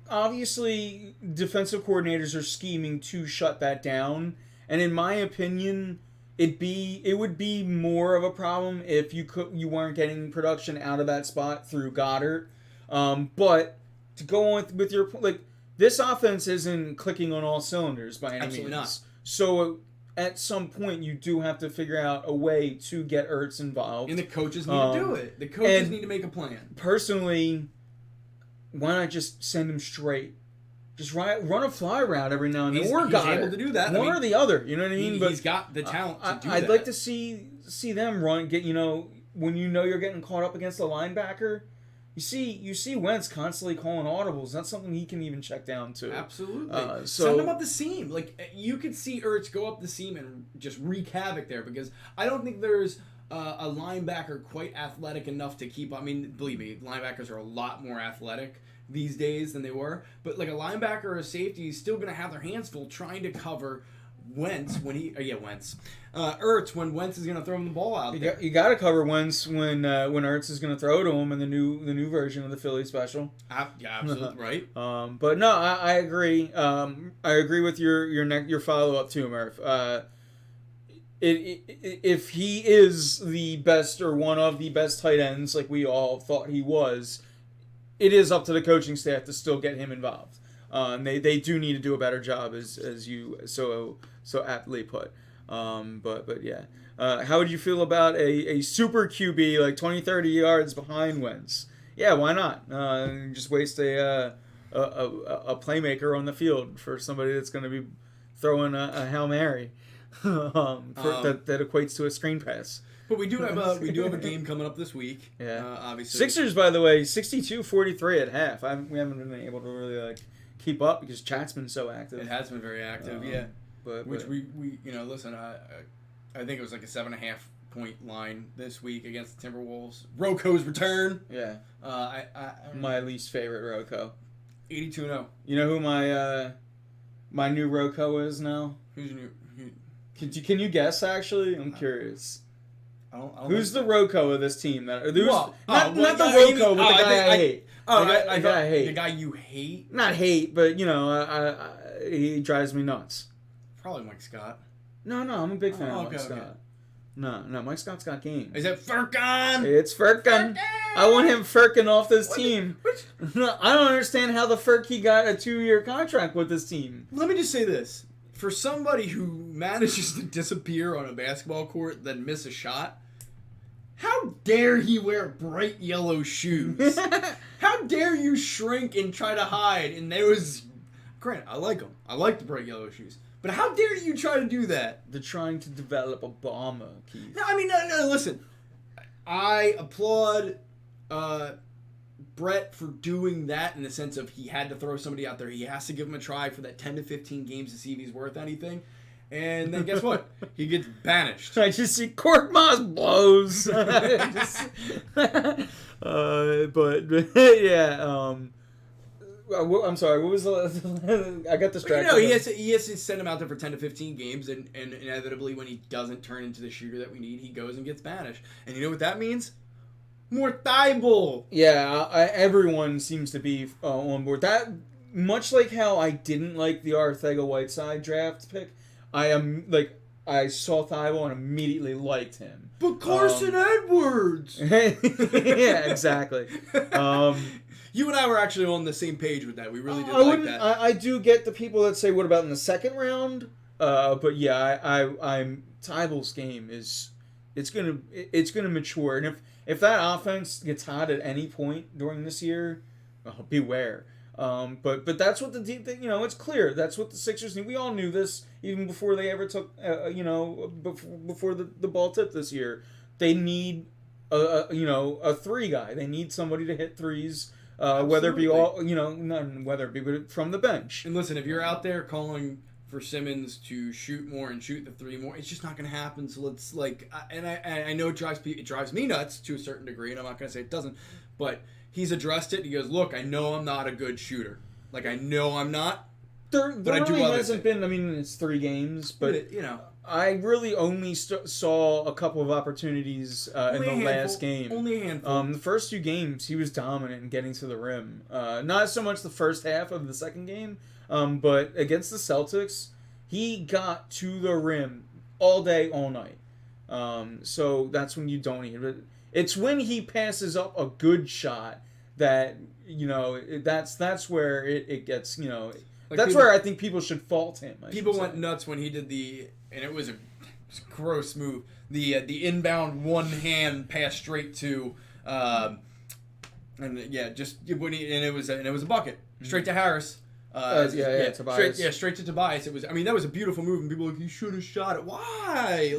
Speaker 1: obviously, defensive coordinators are scheming to shut that down, and in my opinion, it would be more of a problem if you weren't getting production out of that spot through Goddard. But to go on with your this offense isn't clicking on all cylinders by any
Speaker 2: Absolutely
Speaker 1: means.
Speaker 2: not.
Speaker 1: So at some point, you do have to figure out a way to get Ertz involved.
Speaker 2: And the coaches need to do it. The coaches need to make a plan.
Speaker 1: Personally, why not just send him straight? Just run a fly route every now and then.
Speaker 2: He's able to do that.
Speaker 1: One or the other. You know what I mean?
Speaker 2: He's got the talent to do that.
Speaker 1: I'd like to see them run. When you're getting caught up against a linebacker. You see Wentz constantly calling audibles. That's something he can even check down to.
Speaker 2: Absolutely. Send him up the seam. You could see Ertz go up the seam and just wreak havoc there, because I don't think there's a linebacker quite athletic enough to keep. I mean, believe me, linebackers are a lot more athletic these days than they were. But like a linebacker or a safety is still going to have their hands full trying to cover Wentz Ertz when Wentz is going to throw him the ball out there.
Speaker 1: You got to cover Wentz when Ertz is going to throw to him in the new version of the Phillies special.
Speaker 2: Yeah, absolutely right.
Speaker 1: But no, I agree. I agree with your follow up too, Murph. If he is the best or one of the best tight ends, like we all thought he was, it is up to the coaching staff to still get him involved. They do need to do a better job, as you so aptly put. But yeah. How would you feel about a super QB like 20, 30 yards behind Wentz? Yeah, why not? Just waste a playmaker on the field for somebody that's going to be throwing a Hail Mary that equates to a screen pass.
Speaker 2: But we do have a game coming up this week.
Speaker 1: Yeah,
Speaker 2: obviously.
Speaker 1: Sixers, by the way, 62-43 at half. We haven't been able to really keep up because chat's been so active.
Speaker 2: It has been very active, yeah.
Speaker 1: But
Speaker 2: we listen. I think it was like a 7.5 point line this week against the Timberwolves. Roko's return.
Speaker 1: Yeah. My least favorite Roko.
Speaker 2: 82-0.
Speaker 1: You know who my new Roko is now?
Speaker 2: Who's your new?
Speaker 1: Can you guess? Actually, I'm curious.
Speaker 2: I don't
Speaker 1: Who's the Roko of this team? Not the Roko,
Speaker 2: but
Speaker 1: the guy I hate.
Speaker 2: The guy I hate. The guy you hate?
Speaker 1: Not hate, but he drives me nuts.
Speaker 2: Probably Mike Scott.
Speaker 1: No, I'm a big fan of Mike Scott. Okay. No, Mike Scott's got game.
Speaker 2: Is it Furkan?
Speaker 1: It's Furkan. I want him Furkan off this team. I don't understand how the Furk he got a 2-year contract with this team.
Speaker 2: Let me just say this. For somebody who manages to disappear on a basketball court, then miss a shot, how dare he wear bright yellow shoes? How dare you shrink and try to hide? And there was... Granted, I like them. I like the bright yellow shoes. But how dare you try to do that?
Speaker 1: They're trying to develop a bomber, Keith.
Speaker 2: No, listen. I applaud Brett for doing that in the sense of he had to throw somebody out there. He has to give him a try for that 10 to 15 games to see if he's worth anything. And then guess what? He gets banished.
Speaker 1: I just see Korkmaz blows. But yeah, I'm sorry. What was the? I got distracted.
Speaker 2: Well, he has to send him out there for 10 to 15 games, and inevitably, when he doesn't turn into the shooter that we need, he goes and gets banished. And you know what that means? More Thibault.
Speaker 1: Yeah, everyone seems to be on board. That much like how I didn't like the Arcega-Whiteside draft pick. I saw Thibault and immediately liked him.
Speaker 2: But Carson Edwards.
Speaker 1: Yeah, exactly.
Speaker 2: You and I were actually on the same page with that. We really did like that.
Speaker 1: I do get the people that say, "What about in the second round?" But yeah, I'm Thibault's game is it's gonna mature, and if that offense gets hot at any point during this year, beware. But that's what the deep thing, it's clear. That's what the Sixers need. We all knew this even before they ever took, before the ball tipped this year. They need a three guy. They need somebody to hit threes. Whether it be but from the bench.
Speaker 2: And listen, if you're out there calling for Simmons to shoot more and shoot the three more, it's just not going to happen. So let's I know it drives me nuts to a certain degree, and I'm not going to say it doesn't, but he's addressed it. He goes, look, I know I'm not a good shooter. I know I'm not.
Speaker 1: There really hasn't been. I mean, it's 3 games, but I really only saw a couple of opportunities in the last game.
Speaker 2: Only a handful.
Speaker 1: The first 2 games, he was dominant in getting to the rim. Not so much the first half of the second game, but against the Celtics, he got to the rim all day, all night. So that's when you don't need it. It's when he passes up a good shot that that's where it gets that's where I think people should fault him.
Speaker 2: People went nuts when he did and it was a gross move. The inbound one hand pass straight to, and it was a bucket straight to Harris.
Speaker 1: Tobias.
Speaker 2: Straight to Tobias. That was a beautiful move, and people were like, you should have shot it. Why?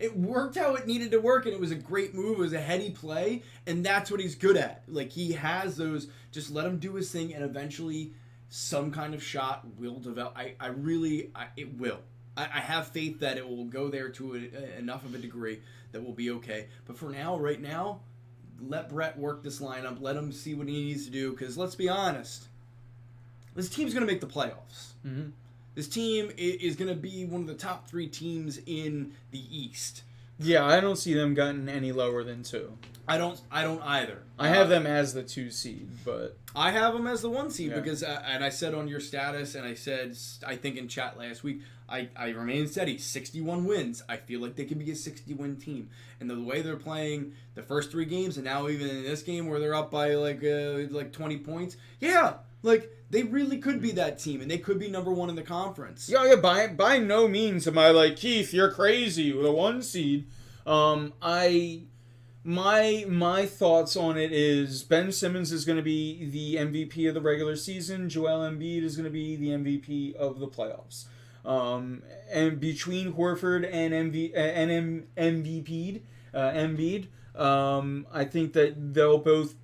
Speaker 2: It worked how it needed to work, and it was a great move. It was a heady play, and that's what he's good at. He has those. Just let him do his thing, and eventually, some kind of shot will develop. It will. I have faith that it will go there to enough of a degree that we'll be okay. But for now, right now, let Brett work this lineup. Let him see what he needs to do. Because let's be honest, this team's going to make the playoffs.
Speaker 1: Mm-hmm.
Speaker 2: This team is going to be one of the top 3 teams in the East.
Speaker 1: Yeah, I don't see them getting any lower than 2.
Speaker 2: I don't either.
Speaker 1: I have them as the 2 seed, but
Speaker 2: I have them as the 1 seed because, and I said on your status, and I said, I think in chat last week, I remain steady. 61 wins. I feel like they could be a 60-win team. And the way they're playing the first 3 games, and now even in this game where they're up by like 20 points, they really could be that team, and they could be number 1 in the conference.
Speaker 1: Yeah. By no means am I like, Keith, you're crazy with a 1 seed. My thoughts on it is Ben Simmons is going to be the MVP of the regular season. Joel Embiid is going to be the MVP of the playoffs. And between Horford and Embiid, I think that they'll both,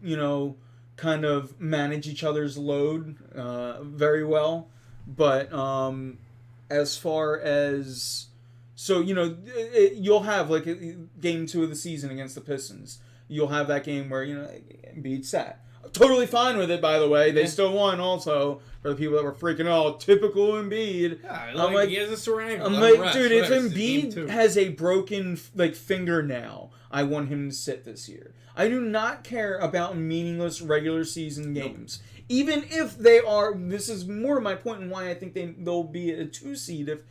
Speaker 1: kind of manage each other's load very well. But as far as... So, you'll have, game 2 of the season against the Pistons. You'll have that game where, Embiid sat. Totally fine with it, by the way. They still won, also, for the people that were freaking out. Typical Embiid.
Speaker 2: Yeah, he has a sore ankle.
Speaker 1: I'm like, dude, if Embiid has a broken, finger now, I want him to sit this year. I do not care about meaningless regular season games. Nope. Even if they are, this is more my point and why I think they'll be a 2 seed if...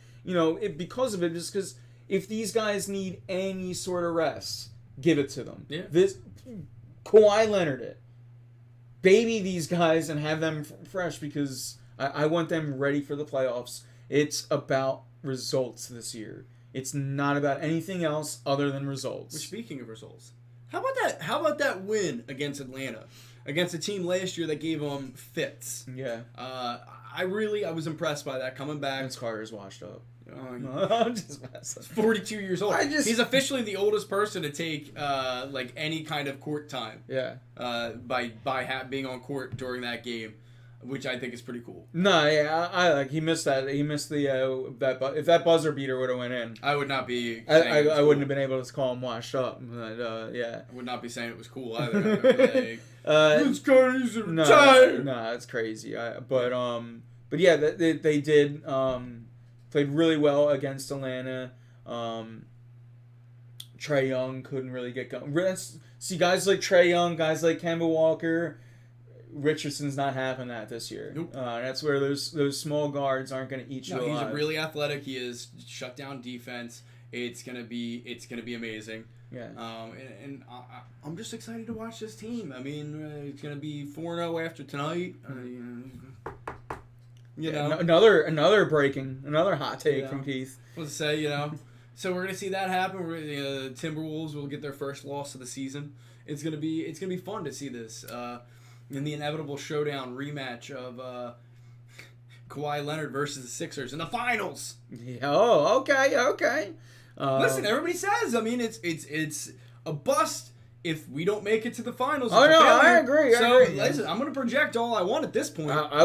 Speaker 1: because of it, just because if these guys need any sort of rest, give it to them.
Speaker 2: Yeah.
Speaker 1: Kawhi Leonard it. Baby these guys and have them fresh because I want them ready for the playoffs. It's about results this year. It's not about anything else other than results.
Speaker 2: Which, speaking of results, how about that win against Atlanta? Against a team last year that gave them fits.
Speaker 1: Yeah.
Speaker 2: I was impressed by that coming back.
Speaker 1: Vince Carter's washed up.
Speaker 2: I'm just 42 years old. He's officially the oldest person to take any kind of court time.
Speaker 1: Yeah.
Speaker 2: By being on court during that game, which I think is pretty cool.
Speaker 1: No, yeah, I he missed that. He missed the if that buzzer beater would have went in,
Speaker 2: I would not be.
Speaker 1: I wouldn't have been able to call him washed up. But, yeah,
Speaker 2: I would not be saying it was cool either. Vince Carter needs to retire.
Speaker 1: No, it's crazy. But yeah, they did played really well against Atlanta. Trae Young couldn't really get going. See, guys like Trae Young, guys like Kemba Walker, Richardson's not having that this year.
Speaker 2: Nope.
Speaker 1: That's where those small guards aren't going to eat you alive.
Speaker 2: He's really athletic. He is shut down defense. It's gonna be amazing.
Speaker 1: Yeah.
Speaker 2: I'm just excited to watch this team. I mean, it's gonna be 4-0 after tonight. You know,
Speaker 1: another hot take from Keith.
Speaker 2: Let's say, so we're gonna see that happen. The Timberwolves will get their first loss of the season. It's gonna be fun to see this in the inevitable showdown rematch of Kawhi Leonard versus the Sixers in the finals.
Speaker 1: Yeah, oh, okay.
Speaker 2: Listen, everybody says. I mean, it's a bust if we don't make it to the finals.
Speaker 1: Oh no, I agree.
Speaker 2: Listen, I'm gonna project all I want at this point.
Speaker 1: The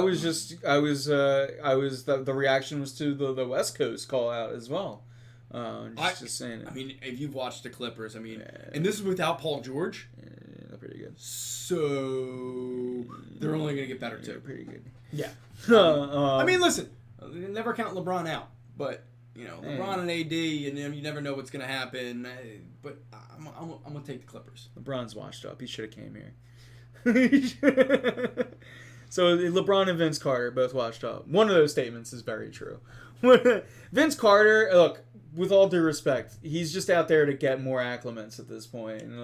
Speaker 1: reaction was to the West Coast call out as well. Just saying it.
Speaker 2: I mean, if you've watched the Clippers, and this is without Paul George.
Speaker 1: Yeah, they're pretty good.
Speaker 2: So they're only gonna get better too.
Speaker 1: They're pretty good.
Speaker 2: Yeah. I mean, listen, never count LeBron out, but. LeBron and AD, and you never know what's going to happen. But I'm going to take the Clippers.
Speaker 1: LeBron's washed up. He should have came here. So LeBron and Vince Carter both washed up. One of those statements is very true. Vince Carter, look, with all due respect, he's just out there to get more acclimates at this point, and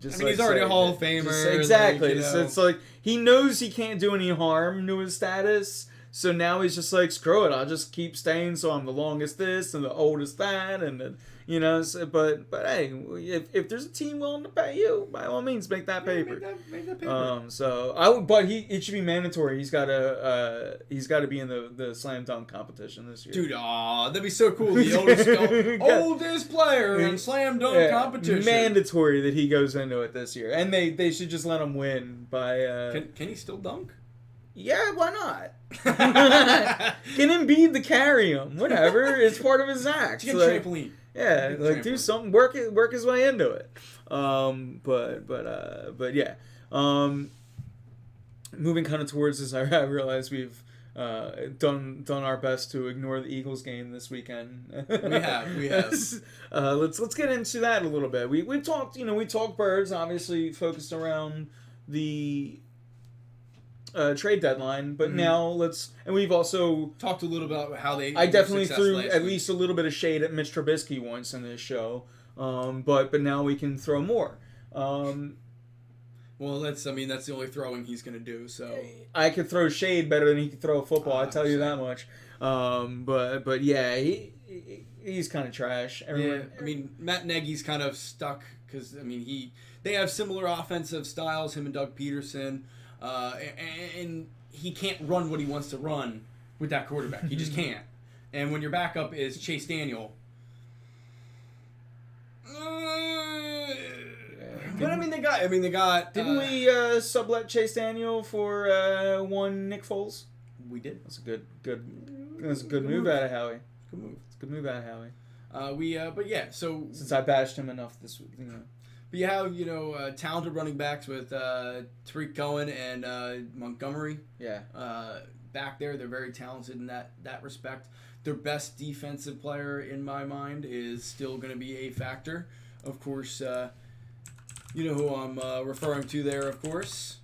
Speaker 1: just.
Speaker 2: He's already a Hall of Famer.
Speaker 1: Exactly. It's like he knows he can't do any harm to his status. So now he's just like, screw it, I'll just keep staying so I'm the longest this and the oldest that, and then, but hey, if there's a team willing to pay you, by all means, make that paper.
Speaker 2: Make that paper.
Speaker 1: It should be mandatory. He's got to be in the slam dunk competition this year.
Speaker 2: Dude, that'd be so cool. The oldest player in slam dunk competition.
Speaker 1: Mandatory that he goes into it this year, and they should just let him win by.
Speaker 2: Can he still dunk?
Speaker 1: Yeah, why not? Get Embiid to carry him. Whatever. It's part of his act.
Speaker 2: Get trampoline.
Speaker 1: Yeah, do something. Work his way into it. But yeah. Moving kind of towards this, I realize we've done our best to ignore the Eagles game this weekend.
Speaker 2: We have.
Speaker 1: Let's get into that a little bit. We talked birds, obviously focused around the trade deadline, but now we've also
Speaker 2: talked a little about how they.
Speaker 1: I definitely threw at least a little bit of shade at Mitch Trubisky once in this show, but now we can throw more.
Speaker 2: Well, that's the only throwing he's gonna do. So
Speaker 1: I could throw shade better than he could throw a football. I tell you that much. But yeah, he's kind of trash.
Speaker 2: Everyone, yeah, Matt Nagy's kind of stuck because they have similar offensive styles. Him and Doug Peterson. And he can't run what he wants to run with that quarterback. He just can't. And when your backup is Chase Daniel, but they got.
Speaker 1: Didn't we sublet Chase Daniel for one Nick Foles?
Speaker 2: We did.
Speaker 1: That's a good move out of Howie. It's a good move out of Howie.
Speaker 2: But yeah. So
Speaker 1: since I bashed him enough this week,
Speaker 2: But you have, talented running backs with Tariq Cohen and Montgomery.
Speaker 1: Yeah.
Speaker 2: Back there, they're very talented in that respect. Their best defensive player, in my mind, is still going to be a factor. Of course, you know who I'm referring to there, of course.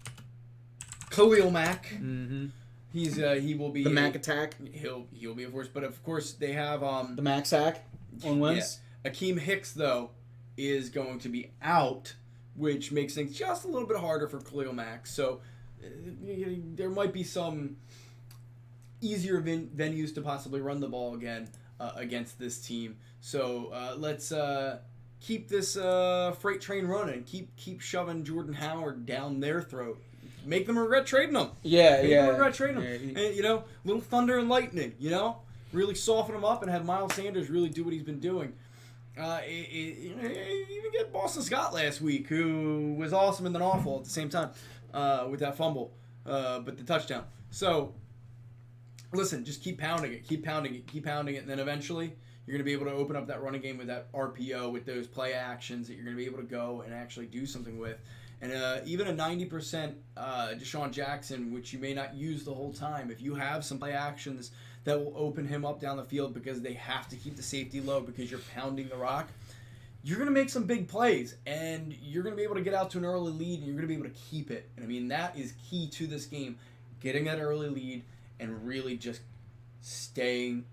Speaker 2: Khalil Mack.
Speaker 1: Mm-hmm.
Speaker 2: He will be
Speaker 1: the Mack attack.
Speaker 2: He'll be, of course. But, of course, they have...
Speaker 1: the Mack sack on Wednesday.
Speaker 2: Yeah. Akeem Hicks, though, is going to be out, which makes things just a little bit harder for Khalil Mack. So there might be some easier venues to possibly run the ball again against this team. So let's keep this freight train running. Keep shoving Jordan Howard down their throat. Make them regret trading him.
Speaker 1: Make
Speaker 2: them regret trading him. And, little thunder and lightning, really soften him up and have Miles Sanders really do what he's been doing. Even get Boston Scott last week, who was awesome and then awful at the same time with that fumble, but the touchdown. So, listen, just keep pounding it, and then eventually you're going to be able to open up that running game with that RPO, with those play actions that you're going to be able to go and actually do something with. And even a 90% Deshaun Jackson, which you may not use the whole time, if you have some play actions that will open him up down the field because they have to keep the safety low because you're pounding the rock, you're going to make some big plays, and you're going to be able to get out to an early lead, and you're going to be able to keep it. And I mean, that is key to this game, getting that early lead and really just staying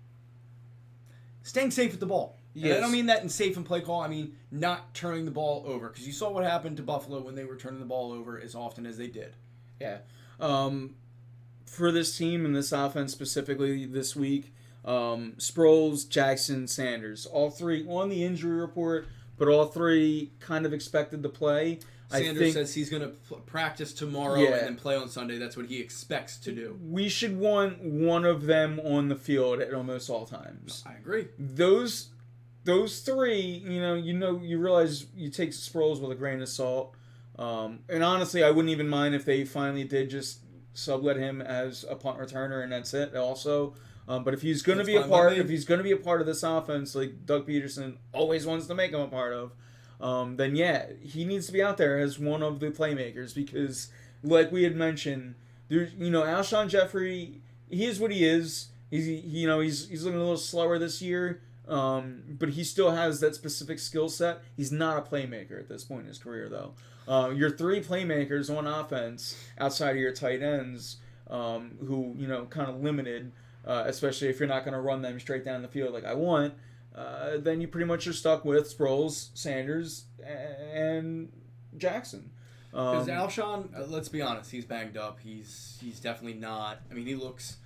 Speaker 2: safe with the ball. Yes. And I don't mean that in safe and play call. I mean not turning the ball over, because you saw what happened to Buffalo when they were turning the ball over as often as they did.
Speaker 1: Yeah. For this team and this offense specifically this week, Sproles, Jackson, Sanders, all three on the injury report, but all three kind of expected to play.
Speaker 2: Sanders says he's going to practice tomorrow and then play on Sunday. That's what he expects to do.
Speaker 1: We should want one of them on the field at almost all times.
Speaker 2: I agree.
Speaker 1: Those three, you realize you take Sproles with a grain of salt. And honestly, I wouldn't even mind if they finally did just sublet him as a punt returner and that's it. Also, but if he's going to be a part, of this offense, like Doug Peterson always wants to make him a part of, then yeah, he needs to be out there as one of the playmakers because, like we had mentioned, there's Alshon Jeffrey, he is what he is. He's looking a little slower this year. But he still has that specific skill set. He's not a playmaker at this point in his career, though. Your three playmakers on offense outside of your tight ends, who kind of limited, especially if you're not going to run them straight down the field like I want. Then you pretty much are stuck with Sproles, Sanders, and Jackson.
Speaker 2: Because Alshon, let's be honest, he's banged up. He's definitely not. I mean, he looks.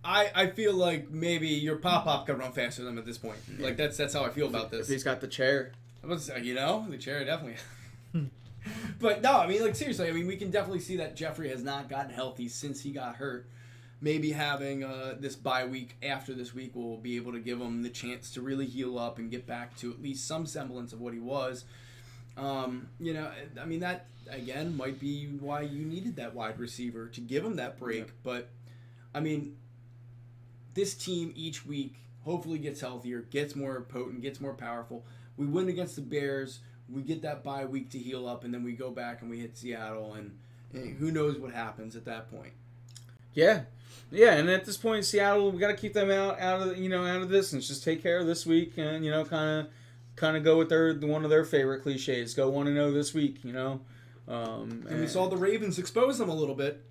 Speaker 2: I feel like maybe your pop could run faster than him at this point. Like that's how I feel about this.
Speaker 1: If he's got the chair.
Speaker 2: The chair definitely. But no, I mean, like seriously, I mean, we can definitely see that Jeffrey has not gotten healthy since he got hurt. Maybe having this bye week after this week will be able to give him the chance to really heal up and get back to at least some semblance of what he was. I mean, that again might be why you needed that wide receiver to give him that break. Yeah. But I mean, this team each week hopefully gets healthier, gets more potent, gets more powerful. We win against the Bears. We get that bye week to heal up, and then we go back and we hit Seattle, and who knows what happens at that point.
Speaker 1: Yeah, and at this point, Seattle, we got to keep them out of this, and just take care of this week, and kind of go with one of their favorite cliches, go 1-0 this week, And
Speaker 2: we saw the Ravens expose them a little bit.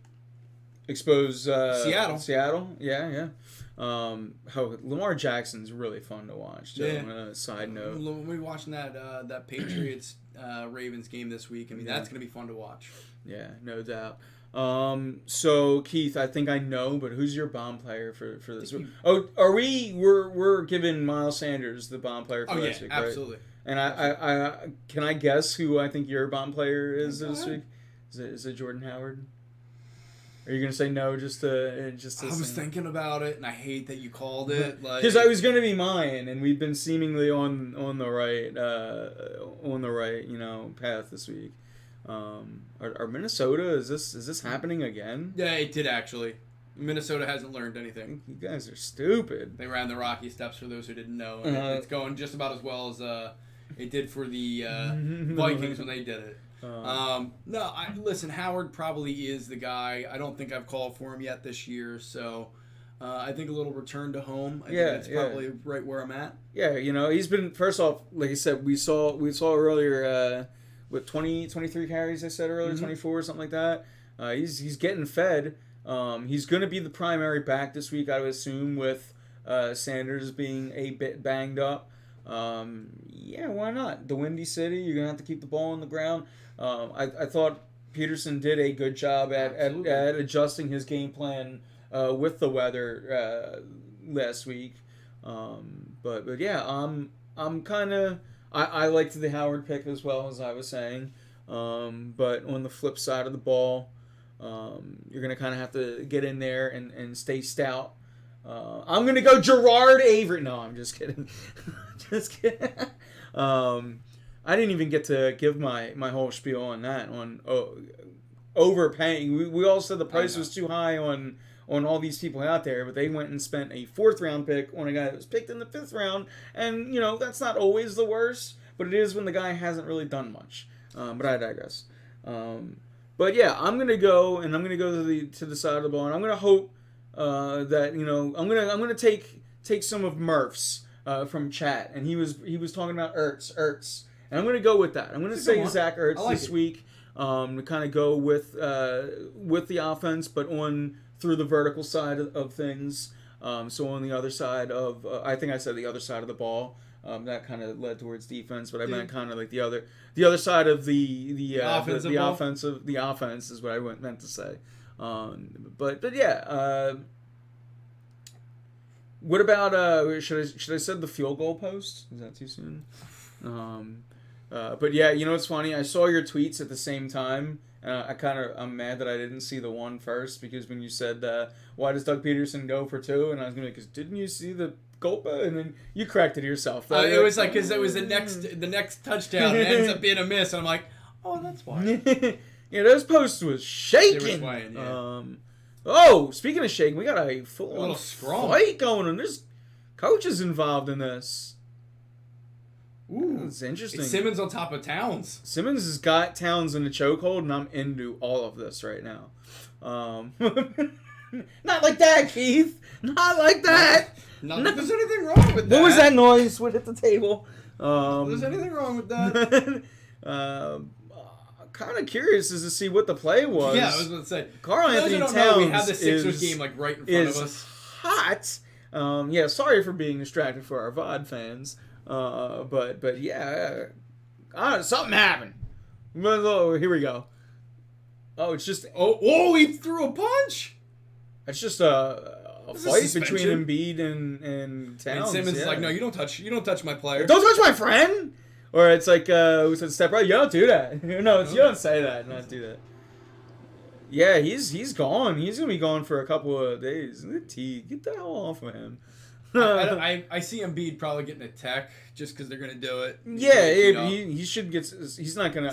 Speaker 1: Expose
Speaker 2: Seattle,
Speaker 1: yeah. Lamar Jackson's really fun to watch. Too.
Speaker 2: Yeah.
Speaker 1: Side note,
Speaker 2: we're watching that Patriots Ravens game this week. I mean, that's gonna be fun to watch.
Speaker 1: Yeah, no doubt. So Keith, I think I know, but who's your bomb player for this week? We're giving Miles Sanders the bomb player for this week, right?
Speaker 2: Absolutely.
Speaker 1: And I can I guess who I think your bomb player is this week? Is it Jordan Howard? Are you gonna say no? Just to
Speaker 2: I was thinking about it, and I hate that you called it.
Speaker 1: Because I was gonna be mine, and we've been seemingly on the right path this week. Are Minnesota? Is this happening again?
Speaker 2: Yeah, it did actually. Minnesota hasn't learned anything.
Speaker 1: You guys are stupid.
Speaker 2: They ran the Rocky Steps for those who didn't know, and it's going just about as well as it did for the Vikings when they did it. Listen, Howard probably is the guy. I don't think I've called for him yet this year, so I think a little return to home. I think that's probably right where I'm at.
Speaker 1: Yeah, he's been, first off, like I said, we saw earlier with 23 carries, I said earlier, 24, something like that. He's getting fed. He's going to be the primary back this week, I would assume, with Sanders being a bit banged up. Yeah, why not? The Windy City, you're going to have to keep the ball on the ground. I thought Peterson did a good job at adjusting his game plan with the weather last week. But yeah, I'm kind of I liked the Howard pick as well, as I was saying. But on the flip side of the ball, you're gonna kind of have to get in there and stay stout. I'm gonna go Gerard Avery. No, I'm just kidding. Just kidding. I didn't even get to give my whole spiel on that. On overpaying. We all said the price was too high on all these people out there, but they went and spent a 4th round pick on a guy that was picked in the 5th round, and that's not always the worst, but it is when the guy hasn't really done much. But I digress. But yeah, I'm gonna go to the side of the ball, and I'm gonna hope that I'm gonna take some of Murph's from chat, and he was talking about Ertz, and I'm gonna go with that. I'm gonna say Zach Ertz this week to kind of go with the offense, but on through the vertical side of things. So on the other side of I think I said the other side of the ball. That kind of led towards defense, but I meant kind of like the other side of the offense is what I meant to say. But yeah. What about should I set the field goal post? Is that too soon? But yeah, it's funny. I saw your tweets at the same time. I'm mad that I didn't see the one first, because when you said why does Doug Peterson go for 2, and I was gonna because didn't you see the Golpa, and then you corrected yourself.
Speaker 2: It was like because it was the next touchdown, and it ends up being a miss, and I'm like, oh, that's why.
Speaker 1: Yeah, those posts was shaking. Speaking of shaking, we got a full fight going on. There's coaches involved in this.
Speaker 2: Ooh,
Speaker 1: it's interesting.
Speaker 2: It's Simmons on top of Towns.
Speaker 1: Simmons has got Towns in a chokehold, and I'm into all of this right now. Not like that, Keith. Not like that.
Speaker 2: Not that there's anything wrong with that.
Speaker 1: What was that noise? What hit the table?
Speaker 2: There's anything wrong with that.
Speaker 1: Kind of curious as to see what the play was.
Speaker 2: Yeah, I was going to say.
Speaker 1: Karl Anthony Towns
Speaker 2: we have the Sixers game like right in front of us.
Speaker 1: Hot. Sorry for being distracted for our VOD fans. But yeah, something happened. Here we go. Oh, it's just
Speaker 2: he threw a punch.
Speaker 1: It's just a fight between Embiid and Towns.
Speaker 2: And Simmons is like, no, you don't touch my player.
Speaker 1: Don't touch my friend. Or it's like, who said step right? You don't do that. No, you don't say that. Not do that. Yeah, he's gone. He's gonna be gone for a couple of days. Get the hell off of him.
Speaker 2: I see Embiid probably getting a tech just because they're gonna do it.
Speaker 1: Yeah, he should get. He's not gonna.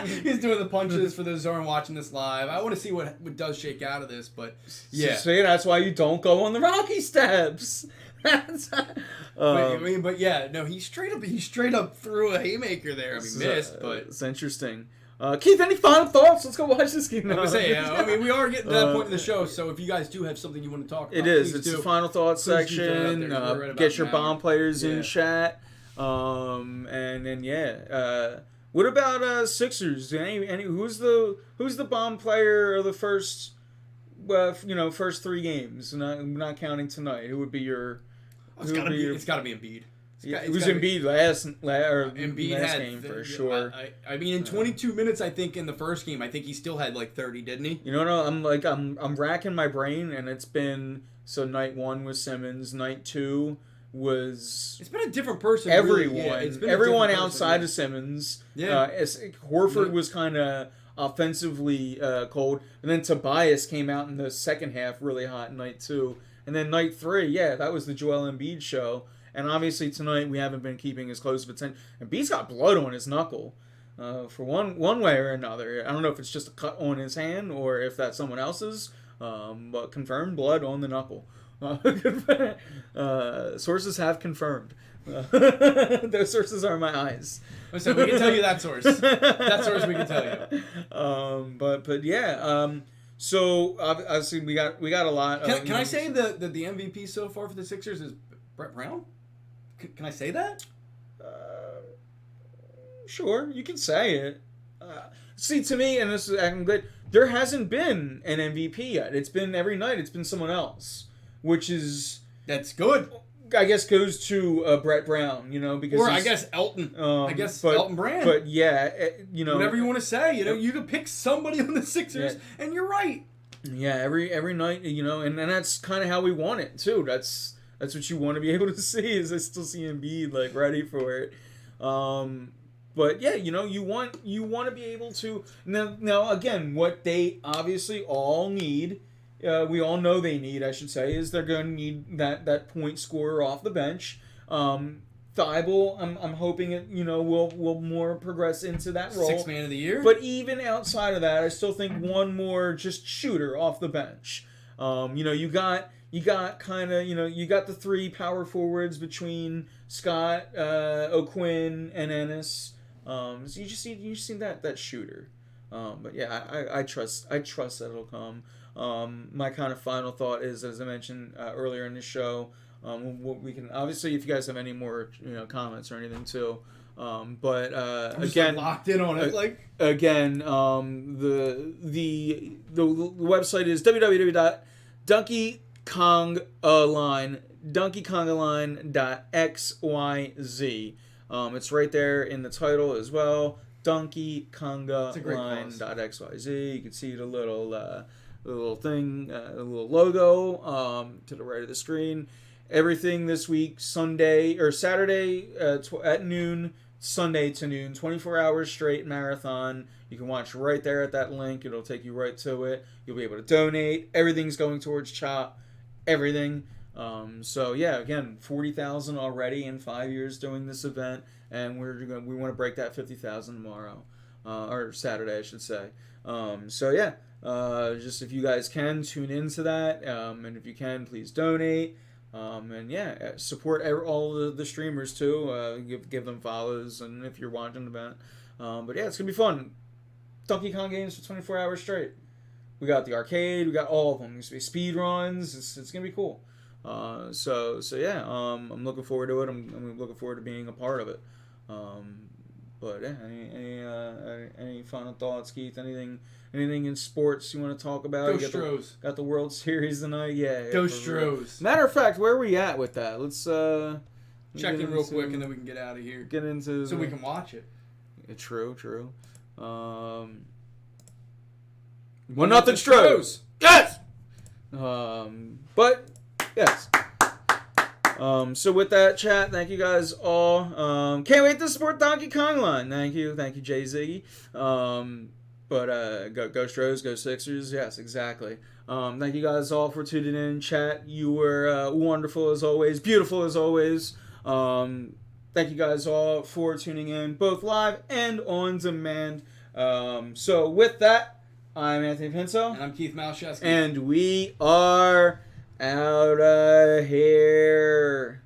Speaker 2: He's doing the punches for those who aren't watching this live. I want to see what does shake out of this, but yeah.
Speaker 1: See, that's why you don't go on the Rocky steps.
Speaker 2: But yeah, no, he straight up threw a haymaker there. I mean, missed, but
Speaker 1: it's interesting. Keith, any final thoughts? Let's go watch this game now.
Speaker 2: We are getting to that point in the show, so if you guys do have something you want to talk about,
Speaker 1: it's the final thoughts section. Get your bomb players in chat. And then what about Sixers? Any who's the bomb player of the first first 3 games? Not counting tonight. Who would be your?
Speaker 2: It's got to be Embiid.
Speaker 1: It was Embiid last
Speaker 2: had
Speaker 1: game for sure.
Speaker 2: I mean, in 22 minutes, I think in the first game, I think he still had like 30, didn't he?
Speaker 1: I'm racking my brain, and it's been night 1 was Simmons, night 2 was.
Speaker 2: It's been a different person.
Speaker 1: Everyone,
Speaker 2: it's been
Speaker 1: everyone outside of Simmons.
Speaker 2: Yeah,
Speaker 1: Horford was kind of offensively cold, and then Tobias came out in the second half really hot in night 2, and then night 3, that was the Joel Embiid show. And obviously tonight we haven't been keeping as close of attention. Embiid's got blood on his knuckle, for one way or another. I don't know if it's just a cut on his hand or if that's someone else's, but confirmed blood on the knuckle. Sources have confirmed. Those sources are my eyes.
Speaker 2: So we can tell you that source. That source we can tell you.
Speaker 1: But yeah. So obviously we got a lot.
Speaker 2: Can I say that the MVP so far for the Sixers is Brett Brown? Can I say that?
Speaker 1: Sure, you can say it. See, to me, and I'm glad, there hasn't been an MVP yet. It's been every night. It's been someone else, which is
Speaker 2: that's good.
Speaker 1: I guess goes to Brett Brown, because
Speaker 2: I guess Elton. Elton Brand.
Speaker 1: But yeah,
Speaker 2: whatever you want to say, you could pick somebody on the Sixers, and you're right.
Speaker 1: Yeah, every night, and that's kind of how we want it too. That's what you want to be able to see. Is I still see Embiid ready for it. But yeah, you want to be able to now again, what they obviously all need, we all know they need, I should say, is they're going to need that point scorer off the bench. Thibault, I'm hoping it will more progress into that role.
Speaker 2: 6th man of the year.
Speaker 1: But even outside of that, I still think one more just shooter off the bench. You got kind of, you got the 3 power forwards between Scott, O'Quinn, and Ennis. So you just need that shooter. But yeah, I trust that it'll come. My kind of final thought is, as I mentioned earlier in the show, we can obviously, if you guys have any more comments or anything too. But
Speaker 2: I'm just
Speaker 1: again,
Speaker 2: locked in on it.
Speaker 1: The website is www.donkeykongaline.xyz. It's right there in the title as well. donkeykongaline.xyz. You can see the little thing, the little logo to the right of the screen. Everything this week, Sunday or Saturday at noon, Sunday to noon, 24 hours straight marathon. You can watch right there at that link. It'll take you right to it. You'll be able to donate. Everything's going towards CHOP. Everything. So yeah, again, 40,000 already in 5 years doing this event, and we want to break that 50,000 tomorrow, or Saturday, I should say. So yeah, just if you guys can tune into that, and if you can, please donate. And yeah, support all the streamers too. Give them follows, and if you're watching the event. But yeah, it's gonna be fun. Donkey Kong games for 24 hours straight. We got the arcade. We got all of them. There's gonna be speed runs. It's gonna be cool. So yeah. I'm looking forward to it. I'm looking forward to being a part of it. But yeah, any final thoughts, Keith? Anything in sports you want to talk about?
Speaker 2: Go Stros.
Speaker 1: Got the World Series tonight. Yeah.
Speaker 2: Go Stros.
Speaker 1: Matter of fact, where are we at with that? Let's
Speaker 2: check in real quick, and then we can get out of here.
Speaker 1: Get into
Speaker 2: so we can watch it.
Speaker 1: True. 1-0 Stros. Yes. But yes. So with that, chat, thank you guys all. Can't wait to support Donkey Kong Line. Thank you, Jay-Z. But go Stros, go Sixers. Yes, exactly. Thank you guys all for tuning in, chat. You were wonderful as always, beautiful as always. Thank you guys all for tuning in, both live and on demand. So with that, I'm Anthony Pinto.
Speaker 2: And I'm Keith Malcheski.
Speaker 1: And we are out of here.